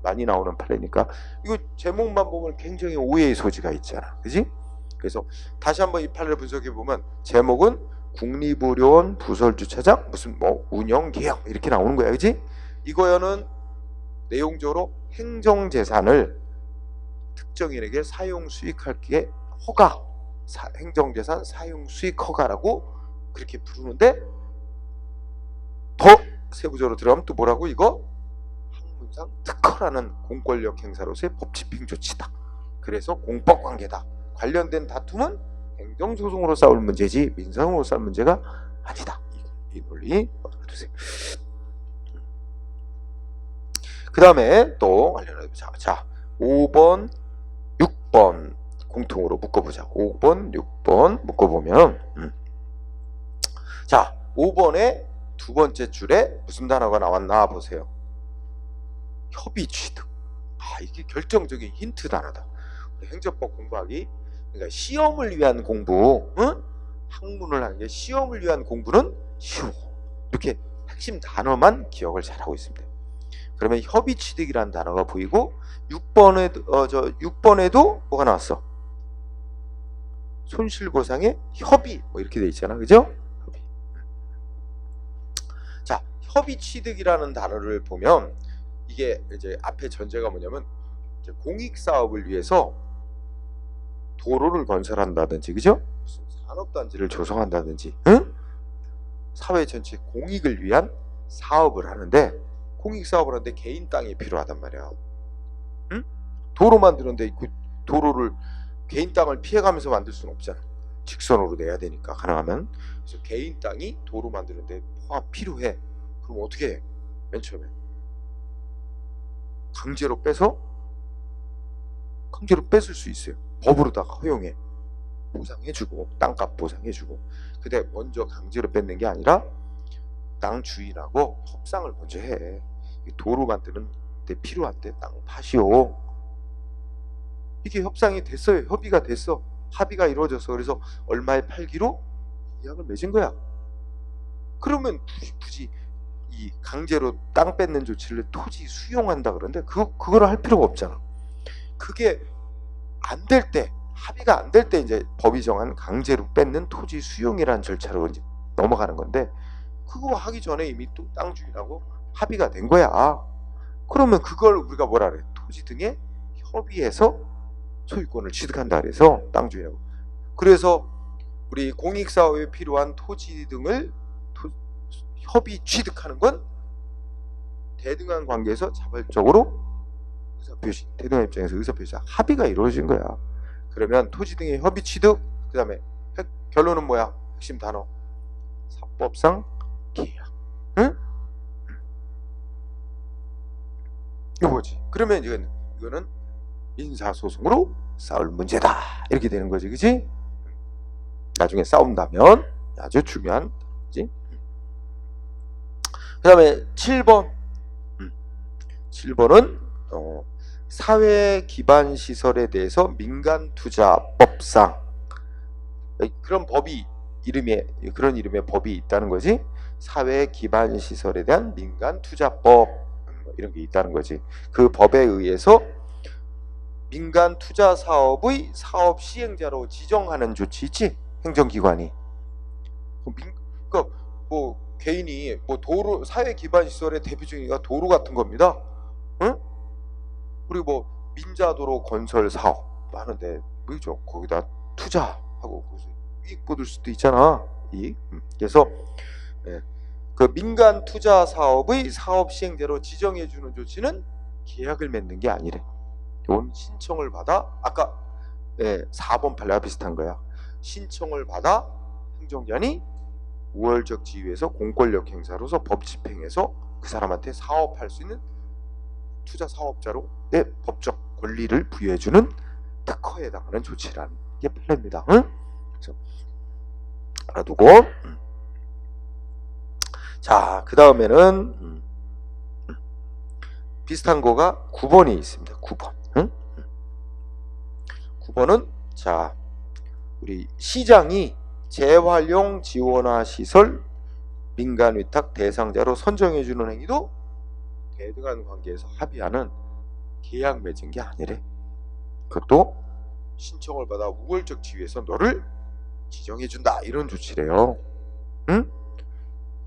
많이 나오는 판례니까 이거 제목만 보면 굉장히 오해의 소지가 있잖아. 그지? 그래서 다시 한번 이 판례를 분석해 보면 제목은 국립의료원 부설주차장 무슨 뭐 운영계약 이렇게 나오는 거야. 그지? 이거는 내용적으로 행정재산을 특정인에게 사용 수익할 게 허가, 행정재산 사용 수익 허가라고 그렇게 부르는데 더 세부적으로 들어가면 또 뭐라고 이거? 학문상 특허라는 공권력 행사로서의 법 집행 조치다. 그래서 공법 관계다. 관련된 다툼은 행정소송으로 싸울 문제지 민사소송으로 싸울 문제가 아니다. 이 논리 알아두세요. 그 다음에 또 관련해보자. 자, 5번, 6번 공통으로 묶어보자. 5번, 6번 묶어보면 자, 5번의 두 번째 줄에 무슨 단어가 나왔나 보세요. 협의 취득. 이게 결정적인 힌트 단어다. 행정법 공부하기 그러니까 시험을 위한 공부, 응? 학문을 하는 게 시험을 위한 공부는 쉬워. 이렇게 핵심 단어만 기억을 잘하고 있습니다. 그러면 협의 취득이라는 단어가 보이고 6번에도 뭐가 나왔어? 손실보상의 협의 뭐 이렇게 돼 있잖아. 그죠? 협의. 자, 협의 취득이라는 단어를 보면 이게 이제 앞에 전제가 뭐냐면 이제 공익 사업을 위해서 도로를 건설한다든지 그죠? 무슨 산업단지를 조성한다든지 응? 사회 전체 공익을 위한 사업을 하는데 공익 사업을 하는데 개인 땅이 필요하단 말이야. 응? 도로 만드는데 그 도로를 개인 땅을 피해가면서 만들 수는 없잖아. 직선으로 내야 되니까 가능하면. 그래서 개인 땅이 도로 만드는데 필요해. 그럼 어떻게 해? 맨 처음에 강제로 뺏을 수 있어요. 법으로다가 허용해. 보상해주고 땅값 보상해주고. 근데 먼저 강제로 뺏는 게 아니라 땅 주인하고 협상을 먼저 해. 도로 만드는 데 필요한데 땅 파시오. 이게 협상이 됐어요. 협의가 됐어. 합의가 이루어졌어. 그래서 얼마에 팔기로 계약을 맺은 거야. 그러면 굳이 이 강제로 땅 뺏는 조치를 토지 수용한다 그러는데 그거를 할 필요가 없잖아. 그게 안 될 때, 합의가 안 될 때 이제 법이 정한 강제로 뺏는 토지 수용이라는 절차로 이제 넘어가는 건데 그거 하기 전에 이미 또 땅 주인하고 합의가 된 거야. 그러면 그걸 우리가 뭐라 그래? 토지 등에 협의해서 소유권을 취득한다 그래서 땅 주인하고. 그래서 우리 공익사업에 필요한 토지 등을 협의 취득하는 건 대등한 관계에서 자발적으로 의사표시, 대등한 입장에서 의사표시 합의가 이루어진 거야. 그러면 토지 등의 협의 취득, 그 다음에 결론은 뭐야? 핵심 단어 사법상 계약. 응? 이거 뭐지? 그러면 이거는 민사소송으로 싸울 문제다 이렇게 되는 거지. 그치? 나중에 싸운다면 아주 중요한 거지. 다음에 7번. 7번은 사회 기반 시설에 대해서 민간 투자법상 그런 이름의 법이 있다는 거지. 사회 기반 시설에 대한 민간 투자법 이런 게 있다는 거지. 그 법에 의해서 민간 투자 사업의 사업 시행자로 지정하는 조치 있지? 행정기관이. 그러니까 뭐 개인이 뭐 도로 사회 기반 시설의 대표적인 도로 같은 겁니다. 응? 그리고 뭐 민자도로 건설 사업 하는데 뭐죠? 거기다 투자하고 거기서 이익 받을 수도 있잖아. 이익. 그래서 그 민간 투자 사업의 사업 시행자로 지정해 주는 조치는 계약을 맺는 게 아니래. 이건 신청을 받아 아까 4번 판례와 비슷한 거야. 신청을 받아 행정기관이 우월적 지위에서 공권력 행사로서 법 집행해서 그 사람한테 사업할 수 있는 투자 사업자로 법적 권리를 부여해주는 특허에 해당하는 조치라는 게 판례입니다. 응? 그래서 알아두고. 자, 그 다음에는 비슷한 거가 9번이 있습니다. 9번. 응? 9번은 자, 우리 시장이 재활용 지원화 시설 민간 위탁 대상자로 선정해주는 행위도 대등한 관계에서 합의하는 계약 맺은 게 아니래. 그것도 신청을 받아 우월적 지위에서 너를 지정해준다 이런 조치래요. 응?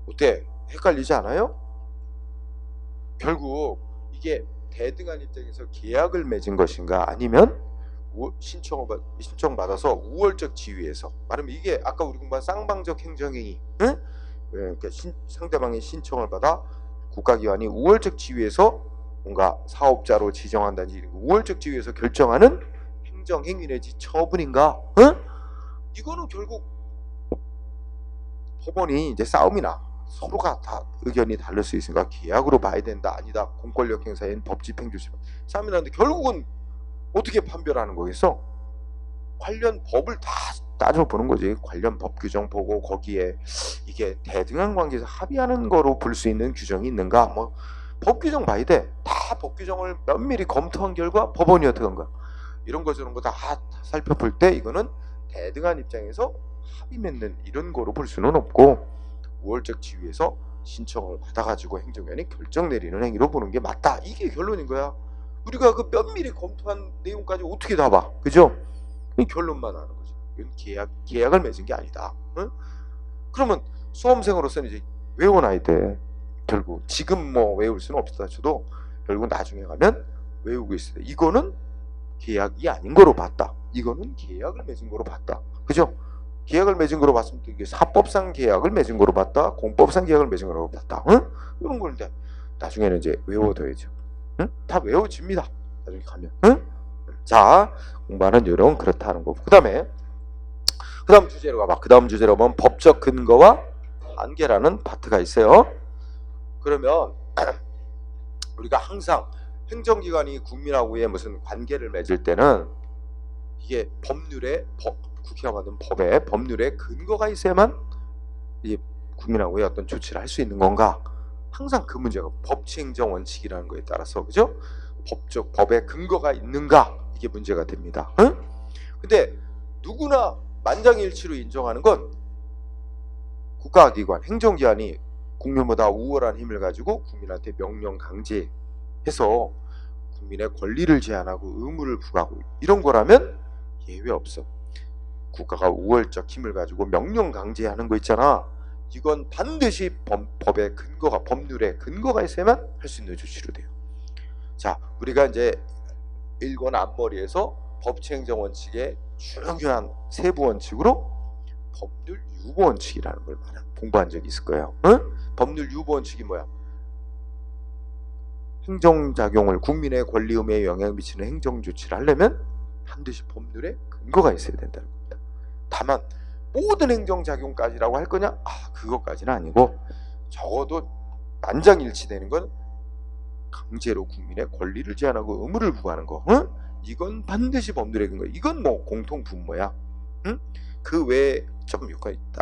어때? 헷갈리지 않아요? 결국 이게 대등한 입장에서 계약을 맺은 것인가 아니면 신청받아서 우월적 지위에서 말하면 이게 아까 우리 공부한 쌍방적 행정행위, 응? 그러니까 상대방의 신청을 받아 국가기관이 우월적 지위에서 뭔가 사업자로 지정한다든지 우월적 지위에서 결정하는 행정행위 내지 처분인가? 응? 이거는 결국 법원이 이제 싸움이 나. 서로가 다 의견이 다를 수 있으니까 계약으로 봐야 된다 아니다 공권력 행사인 법 집행 조치 싸움이 나는데 결국은 어떻게 판별하는 거겠어? 관련 법을 다 따져보는 거지. 관련 법 규정 보고 거기에 이게 대등한 관계에서 합의하는 거로 볼 수 있는 규정이 있는가 뭐 법 규정 봐야 돼. 다 법 규정을 면밀히 검토한 결과 법원이 어떻게 한 거야. 이런 거 저런 거 다 살펴볼 때 이거는 대등한 입장에서 합의 맺는 이런 거로 볼 수는 없고 우월적 지위에서 신청을 받아가지고 행정기관이 결정 내리는 행위로 보는 게 맞다. 이게 결론인 거야. 우리가 그 면밀히 검토한 내용까지 어떻게 다 봐. 그죠? 이 결론만 하는 거죠. 이건 계약을 맺은 게 아니다. 응? 그러면 수험생으로서는 이제 외워놔야 돼. 결국 지금 뭐 외울 수는 없다 쳐도 결국 나중에 가면 외우고 있어야 돼. 이거는 계약이 아닌 거로 봤다. 이거는 계약을 맺은 거로 봤다. 그죠? 계약을 맺은 거로 봤으면 이게 사법상 계약을 맺은 거로 봤다. 공법상 계약을 맺은 거로 봤다. 응? 이런 건데 나중에는 이제 외워둬야죠. 응? 다 외워집니다. 나중에 가면. 응? 자, 공부하는 요령 그렇다는 거고. 그 다음 주제로 가봐. 그 다음 주제로 보면 법적 근거와 한계라는 파트가 있어요. 그러면 우리가 항상 행정기관이 국민하고의 무슨 관계를 맺을 때는 이게 국회가 만든 법률에 근거가 있어야만 이 국민하고의 어떤 조치를 할 수 있는 건가? 항상 그 문제가 법치행정 원칙이라는 거에 따라서 그죠? 법의 근거가 있는가? 이게 문제가 됩니다. 응? 근데 누구나 만장일치로 인정하는 건 국가기관, 행정기관이 국민보다 우월한 힘을 가지고 국민한테 명령 강제해서 국민의 권리를 제한하고 의무를 부과하고 이런 거라면 예외 없어. 국가가 우월적 힘을 가지고 명령 강제하는 거 있잖아. 이건 반드시 법의 근거가 법률에 근거가 있어야만 할 수 있는 조치로 돼요. 자, 우리가 이제 일권 앞머리에서 법치행정 원칙의 중요한 세부 원칙으로 법률 유보 원칙이라는 걸 공부한 적이 있을 거예요. 응? 법률 유보 원칙이 뭐야? 행정작용을 국민의 권리 의무에 영향을 미치는 행정조치를 하려면 반드시 법률에 근거가 있어야 된다는 겁니다. 다만 모든 행정작용까지라고 할 거냐? 그것까지는 아니고 적어도 만장일치되는 건 강제로 국민의 권리를 제한하고 의무를 부과하는 거. 응? 이건 반드시 법률의 근거. 이건 뭐 공통 분모야. 응? 그 외에 좀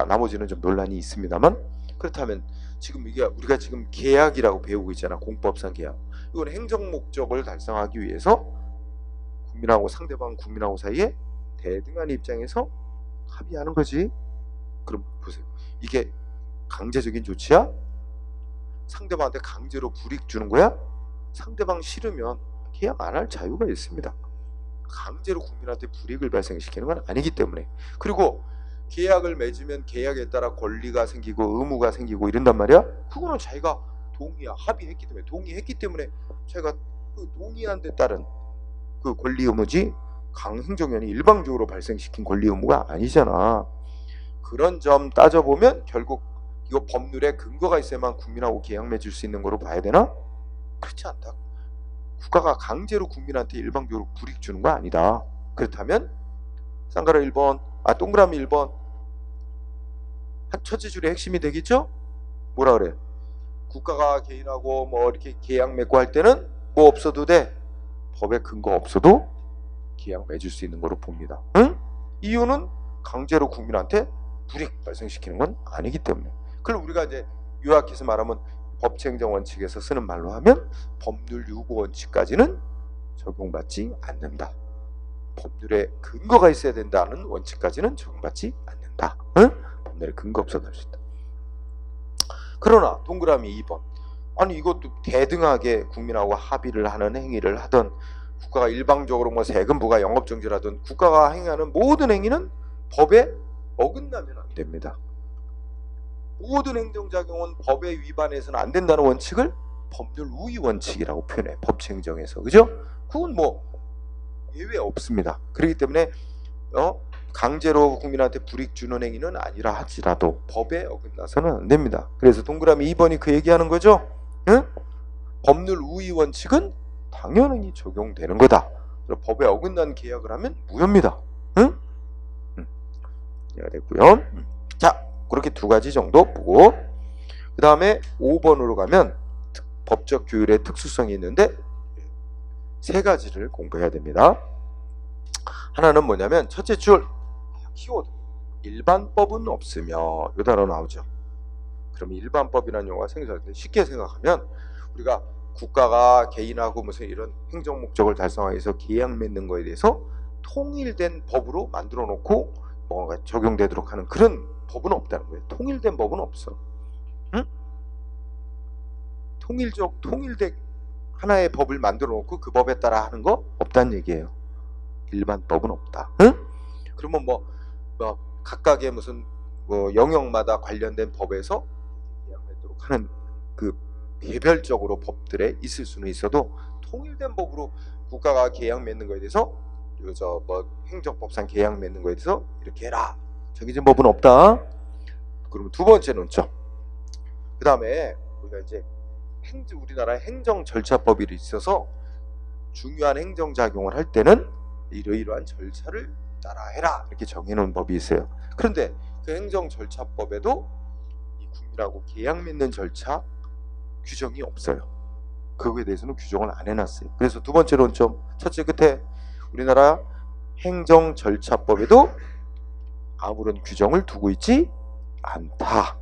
나머지는 좀 논란이 있습니다만 그렇다면 지금 이게 우리가 지금 계약이라고 배우고 있잖아. 공법상 계약. 이건 행정 목적을 달성하기 위해서 국민하고 상대방 국민하고 사이에 대등한 입장에서 합의하는 거지. 그럼 보세요. 이게 강제적인 조치야? 상대방한테 강제로 불이익 주는 거야? 상대방 싫으면 계약 안 할 자유가 있습니다. 강제로 국민한테 불이익을 발생시키는 건 아니기 때문에. 그리고 계약을 맺으면 계약에 따라 권리가 생기고 의무가 생기고 이런단 말이야. 그거는 자기가 동의했기 때문에 자기가 그 동의한 데 따른 그 권리 의무지 강행정위원이 일방적으로 발생시킨 권리 의무가 아니잖아. 그런 점 따져보면 결국 이거 법률에 근거가 있어야만 국민하고 계약 맺을 수 있는 거로 봐야 되나? 그렇지 않다. 국가가 강제로 국민한테 일방적으로 불이익 주는 거 아니다. 그렇다면 쌍가루 1번, 동그라미 1번 한 첫째 줄의 핵심이 되겠죠? 뭐라 그래? 국가가 개인하고 뭐 이렇게 계약 맺고 할 때는 뭐 없어도 돼. 법에 근거 없어도 계약 맺을 수 있는 거로 봅니다. 응? 이유는 강제로 국민한테 불이익 발생시키는 건 아니기 때문에. 그걸 우리가 이제 요약해서 말하면 법치행정 원칙에서 쓰는 말로 하면 법률 유고 원칙까지는 적용받지 않는다. 법률에 근거가 있어야 된다는 원칙까지는 적용받지 않는다. 응? 법률에 근거 없어도 할 수 있다. 그러나 동그라미 2번. 아니 이것도 대등하게 국민하고 합의를 하는 행위를 하던 국가가 일방적으로 뭐 세금 부과 영업정지를 하던 국가가 행하는 모든 행위는 법에 어긋나면 안 됩니다. 모든 행정작용은 법에 위반해서는 안 된다는 원칙을 법률 우위 원칙이라고 표현해. 법치행정에서. 그죠? 그건 뭐 예외 없습니다. 그렇기 때문에 강제로 국민한테 불이익 주는 행위는 아니라 할지라도 법에 어긋나서는 안 됩니다. 그래서 동그라미 2번이 그 얘기하는 거죠. 응? 법률 우위 원칙은 당연히 적용되는 거다. 법에 어긋난 계약을 하면 무효입니다. 응? 이해가 됐고요. 자, 그렇게 두 가지 정도 보고 그 다음에 5번으로 가면 법적 규율의 특수성이 있는데 세 가지를 공부해야 됩니다. 하나는 뭐냐면 첫째 줄 키워드 일반법은 없으며 이 단어 나오죠. 그럼 일반법이라는 용어가 생겨날 때 쉽게 생각하면 우리가 국가가 개인하고 무슨 이런 행정 목적을 달성하기 위해서 계약 맺는 거에 대해서 통일된 법으로 만들어 놓고 뭔가 적용되도록 하는 그런 법은 없다는 거예요. 통일된 법은 없어. 응? 통일된 하나의 법을 만들어 놓고 그 법에 따라 하는 거 없다는 얘기예요. 일반법은 없다. 응? 그러면 뭐 각각의 무슨 뭐 영역마다 관련된 법에서 계약 맺도록 하는 그 개별적으로 법들에 있을 수는 있어도 통일된 법으로 국가가 계약 맺는 거에 대해서 행정법상 계약 맺는 거에 대해서 이렇게 해라 정해진 법은 없다. 그러면 두 번째 논점. 그 다음에 우리가 이제 우리나라 행정 절차법이 있어서 중요한 행정 작용을 할 때는 이러이러한 절차를 따라해라 이렇게 정해놓은 법이 있어요. 그런데 그 행정 절차법에도 이 국민하고 계약 맺는 절차 규정이 없어요. 그거에 대해서는 규정을 안 해놨어요. 그래서 두 번째 논점 첫째 끝에 우리나라 행정 절차법에도 아무런 규정을 두고 있지 않다.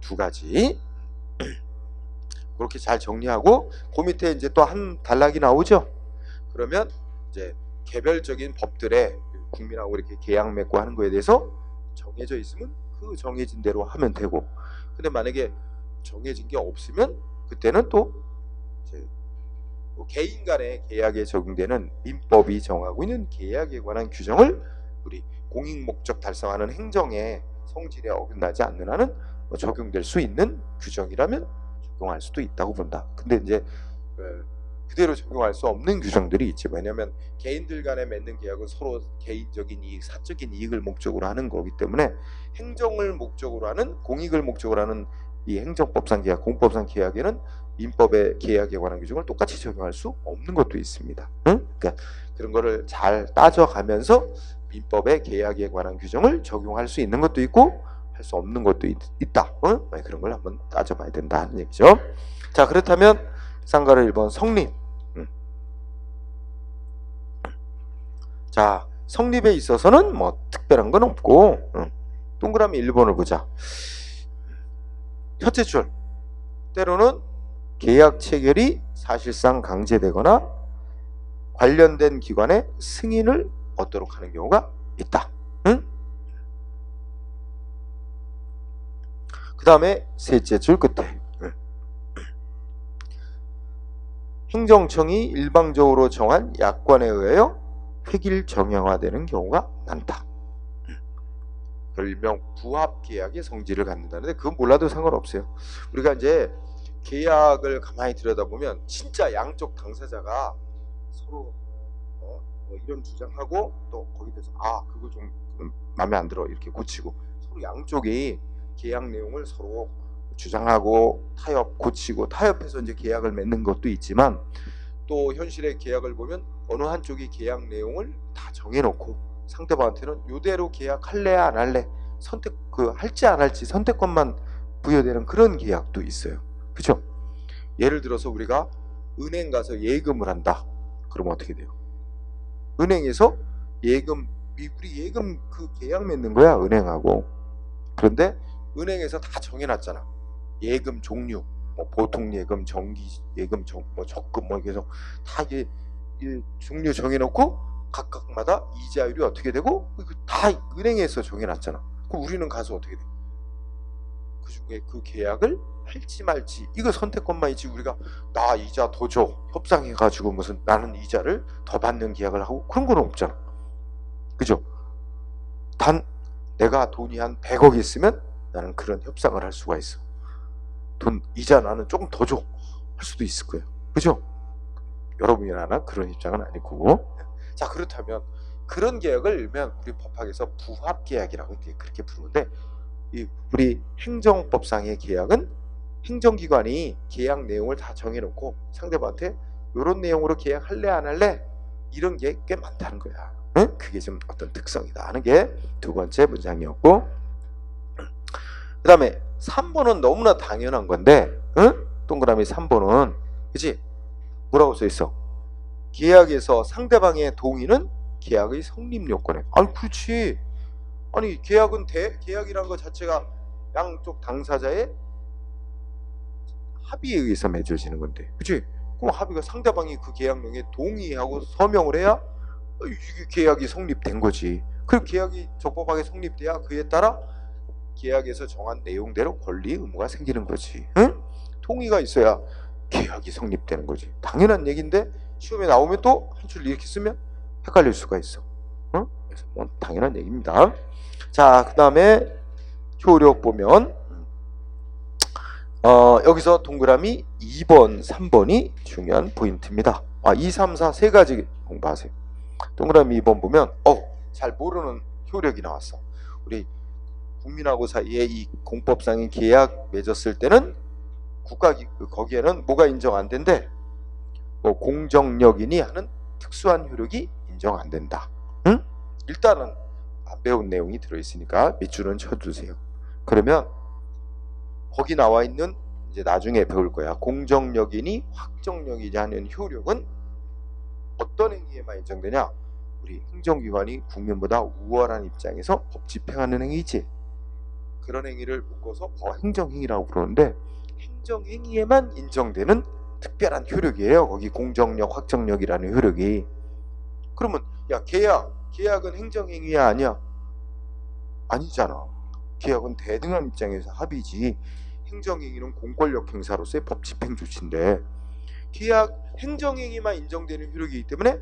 두 가지 그렇게 잘 정리하고 그 밑에 이제 또 한 단락이 나오죠. 그러면 이제 개별적인 법들에 국민하고 이렇게 계약 맺고 하는 거에 대해서 정해져 있으면 그 정해진 대로 하면 되고, 근데 만약에 정해진 게 없으면 그때는 또 이제 뭐 개인 간의 계약에 적용되는 민법이 정하고 있는 계약에 관한 규정을 우리 공익 목적 달성하는 행정의 성질에 어긋나지 않는 한은 뭐 적용될 수 있는 규정이라면 적용할 수도 있다고 본다. 근데 이제 그대로 적용할 수 없는 규정들이 있지. 왜냐하면 개인들 간에 맺는 계약은 서로 개인적인 이익, 사적인 이익을 목적으로 하는 거기 때문에 행정을 목적으로 하는, 공익을 목적으로 하는 이 행정법상 계약, 공법상 계약에는 민법의 계약에 관한 규정을 똑같이 적용할 수 없는 것도 있습니다. 응? 그러니까 그런 거를 잘 따져가면서 민법의 계약에 관한 규정을 적용할 수 있는 것도 있고 할 수 없는 것도 있다. 응? 그런 걸 한번 따져봐야 된다는 얘기죠. 자, 그렇다면 쌍가루 1번 성립. 자, 성립에 있어서는 뭐 특별한 건 없고 동그라미 1번을 보자. 첫째 줄, 때로는 계약 체결이 사실상 강제되거나 관련된 기관의 승인을 얻도록 하는 경우가 있다. 응? 그 다음에 셋째 줄 끝에 행정청이 일방적으로 정한 약관에 의하여 획일 정형화되는 경우가 많다. 일명 부합계약의 성질을 갖는다는데 그건 몰라도 상관없어요. 우리가 이제 계약을 가만히 들여다보면 진짜 양쪽 당사자가 서로 뭐 이런 주장하고 또 거기에 대해서 그거 좀 마음에 안 들어 이렇게 고치고 서로 양쪽이 계약 내용을 서로 주장하고 타협 고치고 타협해서 이제 계약을 맺는 것도 있지만 또 현실의 계약을 보면 어느 한쪽이 계약 내용을 다 정해놓고 상대방한테는 이대로 계약할래 안 할래 선택 할지 안 할지 선택권만 부여되는 그런 계약도 있어요. 그죠? 예를 들어서 우리가 은행 가서 예금을 한다. 그러면 어떻게 돼요? 은행에서 우리 예금 그 계약 맺는 거야 은행하고. 그런데 은행에서 다 정해놨잖아. 예금 종류, 뭐 보통 예금, 정기 예금, 뭐 적금 뭐 계속 다 이게 종류 정해놓고 각각마다 이자율이 어떻게 되고 다 은행에서 정해놨잖아. 그럼 우리는 가서 어떻게 돼? 그 중에 그 계약을 할지 말지 이거 선택권만 있지 우리가 나 이자 더 줘 협상해가지고 무슨 나는 이자를 더 받는 계약을 하고 그런 건 없잖아. 그죠? 단 내가 돈이 한 100억 있으면 나는 그런 협상을 할 수가 있어. 돈 이자 나는 조금 더 줘 할 수도 있을 거예요. 그죠? 여러분이나 나 그런 입장은 아니고. 자, 그렇다면 그런 계약을 일면 우리 법학에서 부합계약이라고 그렇게 부르는데 우리 행정법상의 계약은 행정기관이 계약 내용을 다 정해놓고 상대방한테 이런 내용으로 계약할래 안 할래 이런 게 꽤 많다는 거야. 응? 그게 좀 어떤 특성이다 하는 게 두 번째 문장이었고, 그 다음에 3번은 너무나 당연한 건데, 응? 동그라미 3번은 그치? 뭐라고 써있어? 계약에서 상대방의 동의는 계약의 성립 요건에. 아니 그렇지. 아니 계약은 계약이란 것 자체가 양쪽 당사자의 합의에 의해서 맺어지는 건데, 그치? 그럼 합의가 상대방이 그 계약 내용에 동의하고 서명을 해야 이게 계약이 성립된 거지. 그리고 계약이 적법하게 성립돼야 그에 따라 계약에서 정한 내용대로 권리 의무가 생기는 거지. 응? 동의가 있어야 계약이 성립되는 거지. 당연한 얘기인데 시험에 나오면 또 한 줄 이렇게 쓰면 헷갈릴 수가 있어. 응? 그래서 뭐 당연한 얘기입니다. 자, 그 다음에 효력 보면 여기서 동그라미 2번, 3번이 중요한 포인트입니다. 2, 3, 4 세 가지 공부하세요. 동그라미 2번 보면 잘 모르는 효력이 나왔어. 우리 국민하고 사이에 이 공법상의 계약 맺었을 때는 국가 거기에는 뭐가 인정 안 된대? 뭐 공정력이니 하는 특수한 효력이 인정 안 된다. 응? 일단은 안 배운 내용이 들어있으니까 밑줄은 쳐주세요. 그러면 거기 나와 있는 이제 나중에 배울 거야. 공정력이니 확정력이니 하는 효력은 어떤 행위에만 인정되냐? 우리 행정기관이 국민보다 우월한 입장에서 법 집행하는 행위지. 그런 행위를 묶어서 행정행위라고 부르는데 행정행위에만 인정되는 특별한 효력이에요. 거기 공정력, 확정력이라는 효력이. 그러면 야 계약은 행정행위야 아니야? 아니잖아. 계약은 대등한 입장에서 합의지. 행정행위는 공권력 행사로서의 법 집행 조치인데 행정행위만 인정되는 효력이기 때문에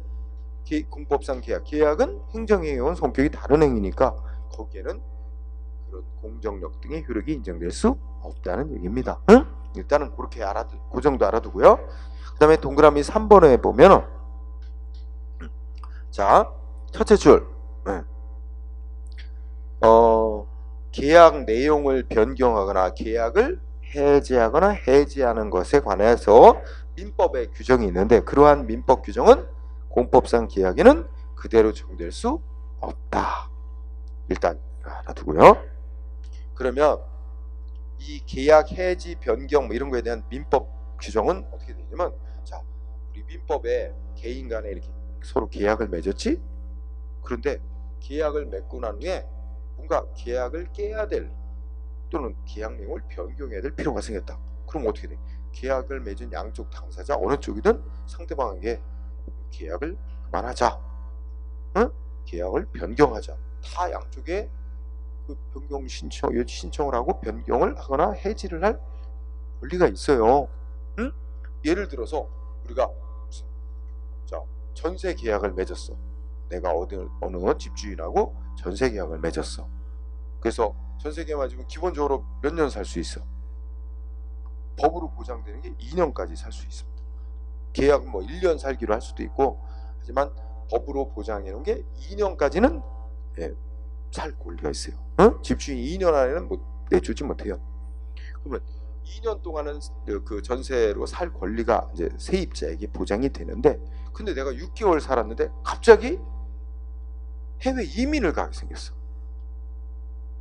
공법상 계약은 행정행위와는 성격이 다른 행위니까 거기에는 그런 공정력 등의 효력이 인정될 수 없다는 얘기입니다. 응? 일단은 그렇게 그 정도 알아두고요. 그 다음에 동그라미 3번에 보면 자, 첫째 줄 계약 내용을 변경하거나 계약을 해제하거나 해지하는 것에 관해서 민법에 규정이 있는데 그러한 민법 규정은 공법상 계약에는 그대로 적용될 수 없다. 일단 알아두고요. 그러면 이 계약 해지 변경 뭐 이런 거에 대한 민법 규정은 어떻게 되냐면 자, 우리 민법에 개인 간에 이렇게 서로 계약을 맺었지? 그런데 계약을 맺고 난 후에 뭔가 계약을 깨야 될 또는 계약 내용을 변경해야 될 필요가 생겼다. 그럼 어떻게 돼? 계약을 맺은 양쪽 당사자 어느 쪽이든 상대방에게 계약을 그만하자, 응? 계약을 변경하자. 다 양쪽에 그 변경 신청을 하고 변경을 하거나 해지를 할 권리가 있어요. 응? 예를 들어서 우리가 무슨 전세 계약을 맺었어. 내가 어느 집주인하고 전세 계약을 맺었어. 그래서 전세 계약 맺으면 기본적으로 몇 년 살 수 있어? 법으로 보장되는 게 2년까지 살 수 있습니다. 계약은 뭐 1년 살기로 할 수도 있고, 하지만 법으로 보장해 놓은 게 2년까지는 살 권리가 있어요. 응? 집주인이 2년 안에는 내주지 못해요. 그러면 2년 동안은 그 전세로 살 권리가 이제 세입자에게 보장이 되는데, 근데 내가 6개월 살았는데 갑자기 해외 이민을 가게 생겼어.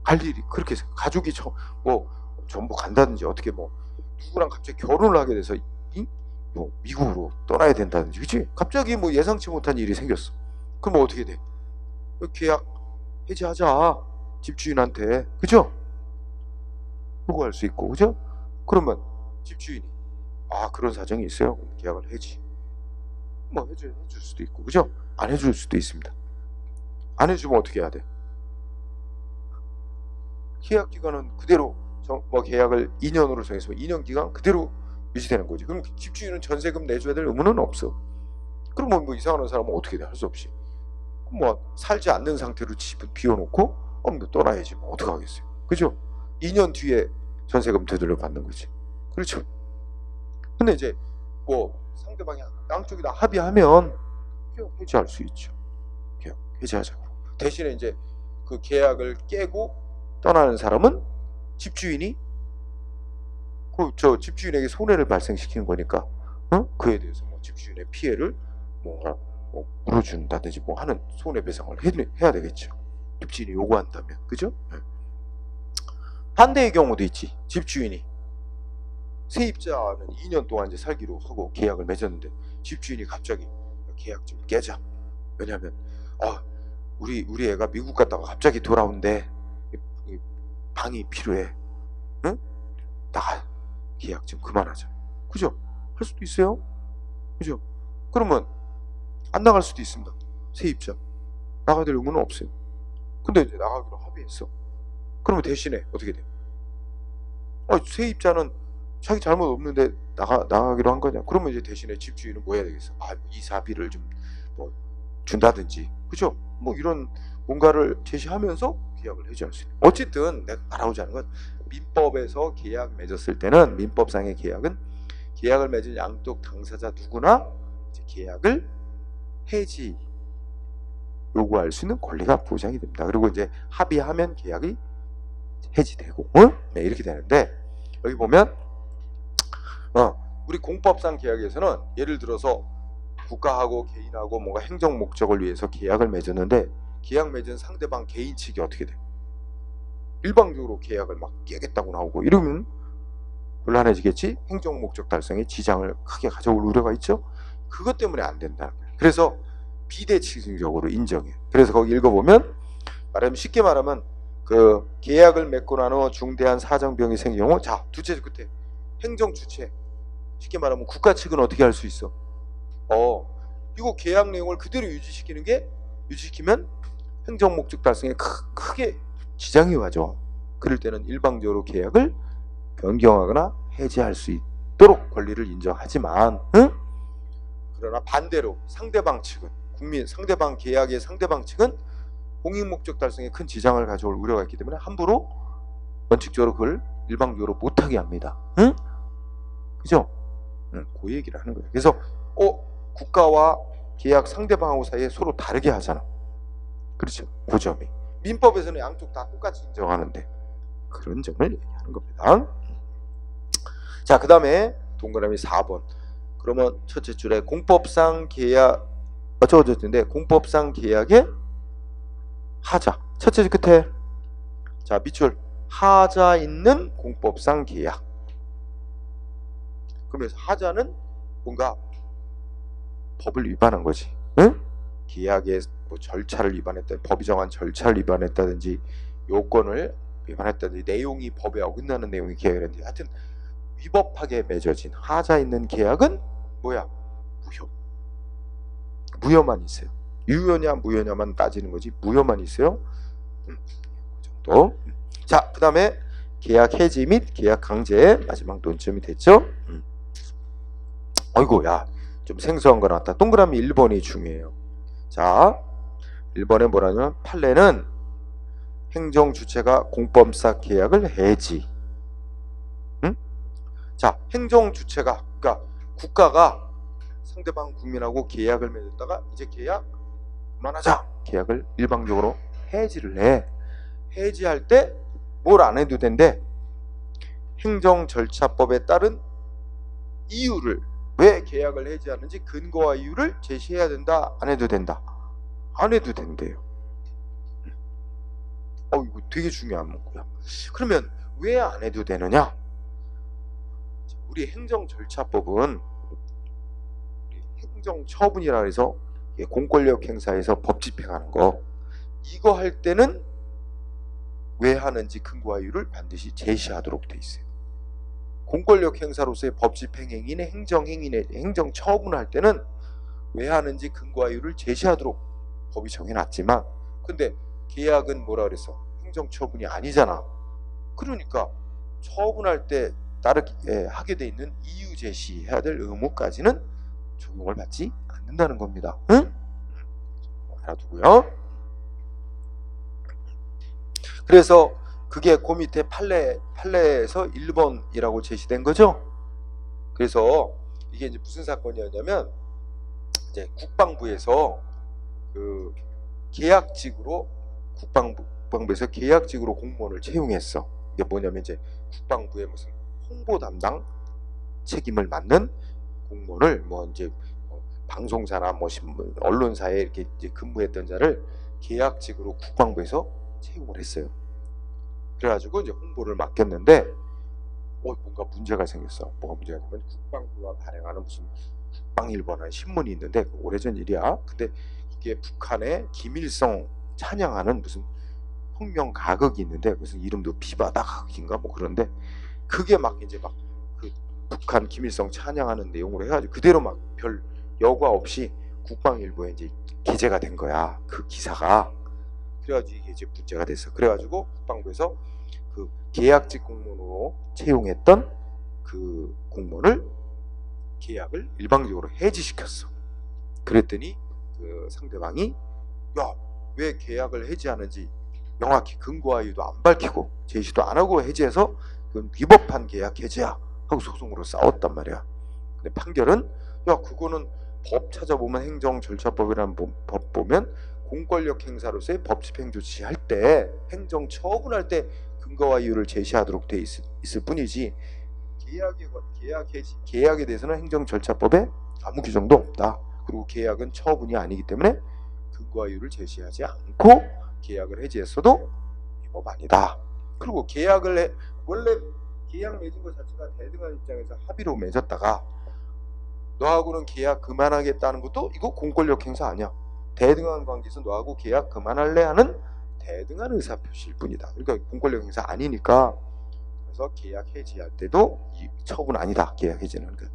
갈 일이 그렇게 가족이 뭐 전부 간다든지 어떻게 뭐 누구랑 갑자기 결혼을 하게 돼서 뭐 미국으로 떠나야 된다든지, 그치? 갑자기 뭐 예상치 못한 일이 생겼어. 그럼 뭐 어떻게 돼? 계약 해지하자, 집주인한테, 그죠? 요구할 수 있고, 그죠? 그러면 집주인이 그런 사정이 있어요. 계약을 해지. 뭐 해줄 수도 있고, 그죠? 안 해줄 수도 있습니다. 안 해주면 어떻게 해야 돼? 계약 기간은 그대로 뭐 계약을 2년으로 정해서 2년 기간 그대로 유지되는 거지. 그럼 집주인은 전세금 내줘야 될 의무는 없어. 그러면 뭐 이사하는 사람은 어떻게 돼? 할 수 없이. 뭐 살지 않는 상태로 집을 비워놓고 떠나야지. 뭐 어떡하겠어요. 그죠? 2년 뒤에 전세금 되돌려 받는 거지. 그렇죠? 근데 이제 뭐 상대방이 양쪽이 다 합의하면 계약 해지할 수 있죠. 계약 해지하자고. 대신에 이제 그 계약을 깨고 떠나는 사람은 집주인이 집주인에게 손해를 발생시키는 거니까, 그에 대해서 뭐 집주인의 피해를 뭔가 물어준다든지 뭐 하는 손해배상을 해야 되겠죠. 집주인이 요구한다면, 그죠? 반대의 경우도 있지. 집주인이 세입자는 2년 동안 이제 살기로 하고 계약을 맺었는데 집주인이 갑자기 계약 좀 깨자. 왜냐하면 우리 애가 미국 갔다가 갑자기 돌아온대. 방이 필요해. 응? 나가. 계약 좀 그만하자. 그죠? 할 수도 있어요. 그죠? 그러면 안 나갈 수도 있습니다. 세입자 나가야 될 의무는 없어요. 근데 이제 나가기로 합의했어. 그러면 대신에 어떻게 돼? 세입자는 자기 잘못 없는데 나가기로 한 거냐? 그러면 이제 대신에 집주인은 뭐 해야 되겠어? 이사비를 좀 뭐 준다든지, 그죠? 뭐 이런 뭔가를 제시하면서 계약을 해지할 수 있는. 어쨌든 내가 말하고자 하는 건, 민법에서 계약 맺었을 때는, 민법상의 계약은 계약을 맺은 양쪽 당사자 누구나 이제 계약을 해지 요구할 수 있는 권리가 보장이 됩니다. 그리고 이제 합의하면 계약이 해지되고, 네, 이렇게 되는데, 여기 보면 우리 공법상 계약에서는 예를 들어서 국가하고 개인하고 뭔가 행정 목적을 위해서 계약을 맺었는데, 계약 맺은 상대방 개인 측이 어떻게 돼? 일방적으로 계약을 막 깨겠다고 나오고 이러면 곤란해지겠지. 행정 목적 달성에 지장을 크게 가져올 우려가 있죠. 그것 때문에 안 된다는 거예요. 그래서 비대칭적으로 인정해. 그래서 거기 읽어보면, 쉽게 말하면 그 계약을 맺고 난 후 중대한 사정병이 생긴 경우, 자, 둘째 끝에 행정 주체, 쉽게 말하면 국가 측은 어떻게 할 수 있어? 이거 계약 내용을 그대로 유지시키면 행정 목적 달성에 크게 지장이 와죠. 그럴 때는 일방적으로 계약을 변경하거나 해지할 수 있도록 권리를 인정하지만, 그러나 반대로 상대방 측은, 상대방 계약의 상대방 측은 공익 목적 달성에 큰 지장을 가져올 우려가 있기 때문에 함부로 원칙적으로 그걸 일방적으로 못하게 합니다. 그죠? 그 얘기를 하는 거예요. 그래서 국가와 계약 상대방하고 사이에 서로 다르게 하잖아. 그렇죠? 그 점이 민법에서는 양쪽 다 똑같이 인정하는데, 그런 점을 얘기하는 겁니다. 자, 그 다음에 동그라미 4번. 그러면 첫째 줄에 공법상 계약 어쩌고저쩌는데, 공법상 계약의 하자. 첫째 줄 끝에, 자, 밑줄 하자 있는 공법상 계약. 그러면서 하자는 뭔가 법을 위반한 거지. 계약의 뭐 절차를 위반했다, 법이 정한 절차를 위반했다든지, 요건을 위반했다든지 내용이 법에 어긋나는 내용이 계약을 했는데 하여튼 위법하게 맺어진 하자 있는 계약은 뭐야? 무효. 무효만 있어요. 유효냐 무효냐만 따지는 거지 무효만 있어요. 그 정도. 자, 그 다음에 계약 해지 및 계약 강제 마지막 논점이 됐죠. 어이구, 야, 좀 생소한 거 나왔다. 동그라미 1번이 중요해요. 자, 1번에 뭐라냐면 판례는 행정 주체가 공법상 계약을 해지. 자, 행정 주체가 그러니까 국가가 상대방 국민하고 계약을 맺었다가 이제 계약 그만하자. 계약을 일방적으로 해지를 해. 해지할 때 뭘 안 해도 된대. 행정 절차법에 따른 이유를 왜 계약을 해지하는지 근거와 이유를 제시해야 된다. 안 해도 된다. 안 해도 된대요. 이거 되게 중요한 문구야. 그러면 왜 안 해도 되느냐? 우리 행정절차법은 행정처분이라 해서 공권력 행사에서 법 집행하는 거 이거 할 때는 왜 하는지 근거와 이유를 반드시 제시하도록 돼 있어요. 공권력 행사로서의 법 집행 행위는 행정행위의 행정처분할 때는 왜 하는지 근거와 이유를 제시하도록 법이 정해놨지만 근데 계약은 뭐라 그랬어? 행정처분이 아니잖아. 그러니까 처분할 때 따르게 하게 돼 있는 이유 제시해야 될 의무까지는 적용을 받지 않는다는 겁니다. 응? 알아두고요. 그래서 그게 그 밑에 판례에서 1번이라고 제시된 거죠. 그래서 이게 이제 무슨 사건이었냐면 이제 국방부에서 그 계약직으로 국방부에서 계약직으로 공무원을 채용했어. 이게 뭐냐면 이제 국방부의 무슨 홍보 담당 책임을 맡는 공무원을 뭐 이제 방송사나 뭐 신문, 언론사에 이렇게 이제 근무했던 자를 계약직으로 국방부에서 채용을 했어요. 그래가지고 이제 홍보를 맡겼는데 뭔가 문제가 생겼어. 뭐가 문제가 되면 국방부가 발행하는 무슨 국방일보라는 신문이 있는데 오래전 일이야. 근데 이게 북한의 김일성 찬양하는 무슨 혁명 가극이 있는데 무슨 이름도 비바다 가극인가 뭐 그런데 그게 막 이제 막 그 북한 김일성 찬양하는 내용으로 해가지고 그대로 막 별 여과 없이 국방일보에 이제 기재가 된 거야. 그 기사가. 그래가지고 이게 이제 문제가 됐어. 그래가지고 국방부에서 그 계약직 공무원으로 채용했던 그 공무원을 계약을 일방적으로 해지시켰어. 그랬더니 그 상대방이 야, 왜 계약을 해지하는지 명확히 근거와 이유도 안 밝히고 제시도 안 하고 해지해서 그건 위법한 계약 해지야 하고 소송으로 싸웠단 말이야. 근데 판결은 야, 그거는 법 찾아보면 행정절차법이라는 법 보면 공권력 행사로서의 법 집행 조치할 때 행정 처분할 때 근거와 이유를 제시하도록 돼 있을 뿐이지 계약에 대해서는 행정절차법에 아무 규정도 없다. 그리고 계약은 처분이 아니기 때문에 근거와 이유를 제시하지 않고 계약을 해지했어도 위법 아니다. 그리고 원래 계약 맺은 것 자체가 대등한 입장에서 합의로 맺었다가 너하고는 계약 그만하겠다는 것도 이거 공권력 행사 아니야. 대등한 관계에서 너하고 계약 그만할래 하는 대등한 의사표시일 뿐이다. 그러니까 공권력 행사 아니니까. 그래서 계약 해지할 때도 처분 아니다. 계약 해지는 그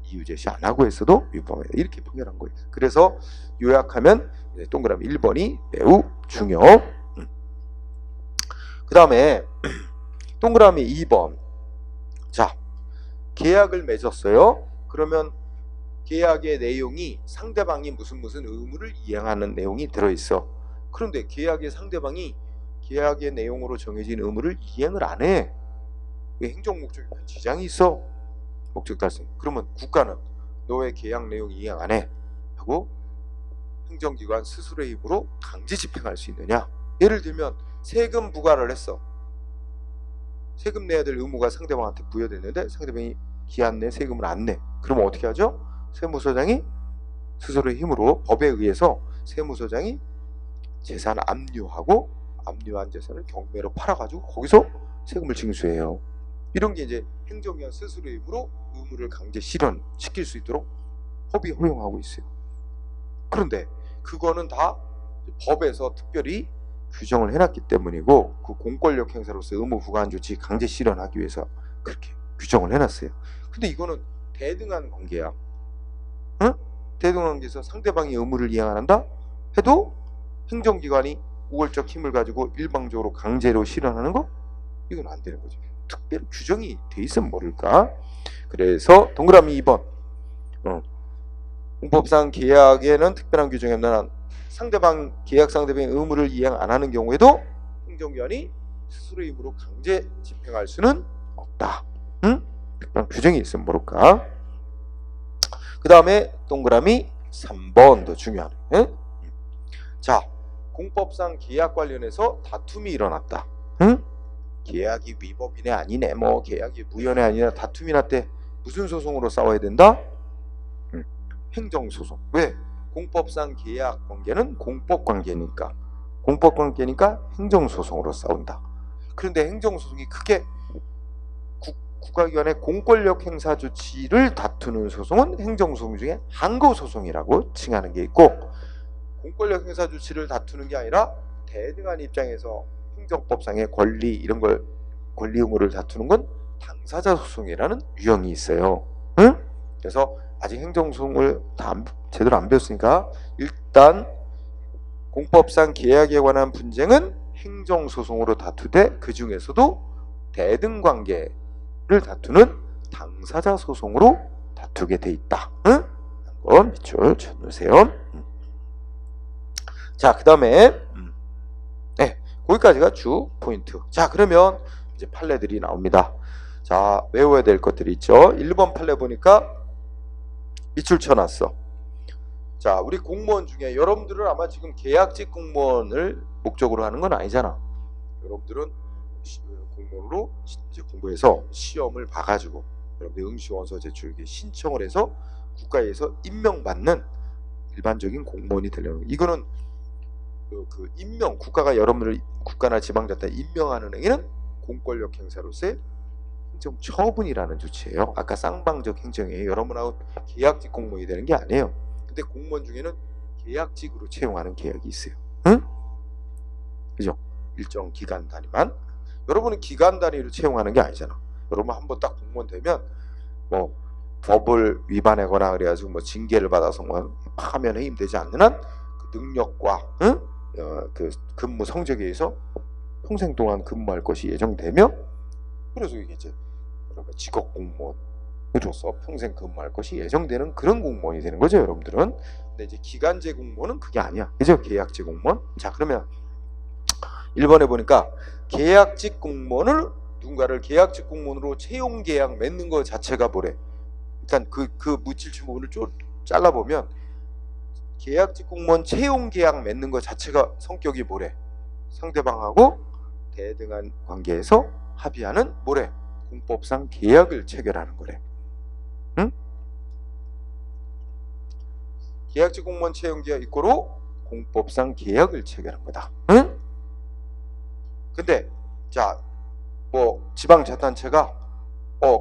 이유 제시 안 하고 했어도 위법이다. 이렇게 판결한 거예요. 그래서 요약하면 동그라미 1번이 매우 중요. 그 다음에 동그라미 2번. 자, 계약을 맺었어요. 그러면 계약의 내용이 상대방이 무슨 의무를 이행하는 내용이 들어있어. 그런데 상대방이 계약의 내용으로 정해진 의무를 이행을 안 해. 왜 행정 목적에 지장이 있어? 목적 달성. 그러면 국가는 너 왜 계약 내용 이행 안 해? 하고 행정기관 스스로의 힘으로 강제 집행할 수 있느냐? 예를 들면 세금 부과를 했어. 세금 내야 될 의무가 상대방한테 부여됐는데 상대방이 기한 내에 세금을 안 내. 그러면 어떻게 하죠? 세무서장이 스스로의 힘으로 법에 의해서 세무서장이 재산을 압류하고 압류한 재산을 경매로 팔아가지고 거기서 세금을 징수해요. 이런 게 이제 행정기관 스스로의 힘으로 의무를 강제 실현시킬 수 있도록 법이 허용하고 있어요. 그런데 그거는 다 법에서 특별히 규정을 해놨기 때문이고, 그 공권력 행사로서 의무 부과한 조치 강제 실현하기 위해서 그렇게 규정을 해놨어요. 근데 이거는 대등한 관계야. 응? 대등한 관계에서 상대방이 의무를 이행 안 한다 해도 행정기관이 우월적 힘을 가지고 일방적으로 강제로 실현하는 거? 이건 안 되는 거죠. 특별 규정이 돼 있으면 모를까? 그래서 동그라미 2번. 공법상 계약에는 특별한 규정이 없는 한 계약 상대방의 의무를 이행 안 하는 경우에도 행정기관이 스스로의 힘으로 강제 집행할 수는 없다. 응? 특별한 규정이 있으면 모를까? 그 다음에 동그라미 3번 더 중요하네. 응? 자, 공법상 계약 관련해서 다툼이 일어났다. 응? 계약이 위법이네 아니네, 뭐 계약이 무효네 아니네, 다툼이 났대. 무슨 소송으로 싸워야 된다? 행정소송. 왜? 공법상 계약 관계는 공법관계니까 행정소송으로 싸운다. 그런데 행정소송이 크게 국가기관의 공권력 행사 조치를 다투는 소송은 행정소송 중에 항고소송이라고 칭하는 게 있고, 공권력 행사 조치를 다투는 게 아니라 대등한 입장에서 행정법상의 권리 이런 걸 권리 의무를 다투는 건 당사자 소송이라는 유형이 있어요. 응? 그래서 아직 행정소송을 제대로 안 배웠으니까 일단 공법상 계약에 관한 분쟁은 행정소송으로 다투되 그 중에서도 대등관계를 다투는 당사자 소송으로 다투게 돼 있다. 응? 한번 밑줄 쳐놓으세요. 자, 그 다음에 네, 거기까지가 주 포인트. 자, 그러면 이제 판례들이 나옵니다. 자, 외워야 될 것들이 있죠. 1번 판례 보니까 밑줄 쳐놨어. 자, 우리 공무원 중에 여러분들은 아마 지금 계약직 공무원을 목적으로 하는 건 아니잖아. 여러분들은 공무원으로 이제 공부해서 시험을 봐가지고 여러분들 응시원서 제출에 신청을 해서 국가에서 임명받는 일반적인 공무원이 되려는 거예요. 이거는 그 임명, 국가가 여러분들을 국가나 지방자치에 임명하는 행위는 공권력 행사로서의 행정 처분이라는 조치예요. 아까 쌍방적 행정이에요. 여러분하고 계약직 공무원이 되는 게 아니에요. 근데 공무원 중에는 계약직으로 채용하는 계약이 있어요. 응? 그죠? 일정 기간 단위만. 여러분은 기간 단위로 채용하는 게 아니잖아. 여러분 한번 딱 공무원 되면 뭐 법을 위반하거나 그래가지고 뭐 징계를 받아서 뭐 파면 해임되지 않는 한 그 능력과 그 근무 성적에 의해서 평생 동안 근무할 것이 예정되며, 그래서 이게 이제 직업 공무원으로서 평생 근무할 것이 예정되는 그런 공무원이 되는 거죠, 여러분들은. 근데 이제 기간제 공무원은 그게 아니야. 그죠? 계약제 공무원. 자, 그러면 1번에 보니까 계약직 공무원을 누군가를 계약직 공무원으로 채용 계약 맺는 것 자체가 뭐래? 일단 그 무칠치 부분을 잘라보면 계약직 공무원 채용 계약 맺는 것 자체가 성격이 뭐래? 상대방하고 대등한 관계에서 합의하는 뭐래? 공법상 계약을 체결하는 거래. 응? 계약직 공무원 채용 계약 이꼬로 공법상 계약을 체결한 거다. 응? 근데 자, 뭐 지방자치단체가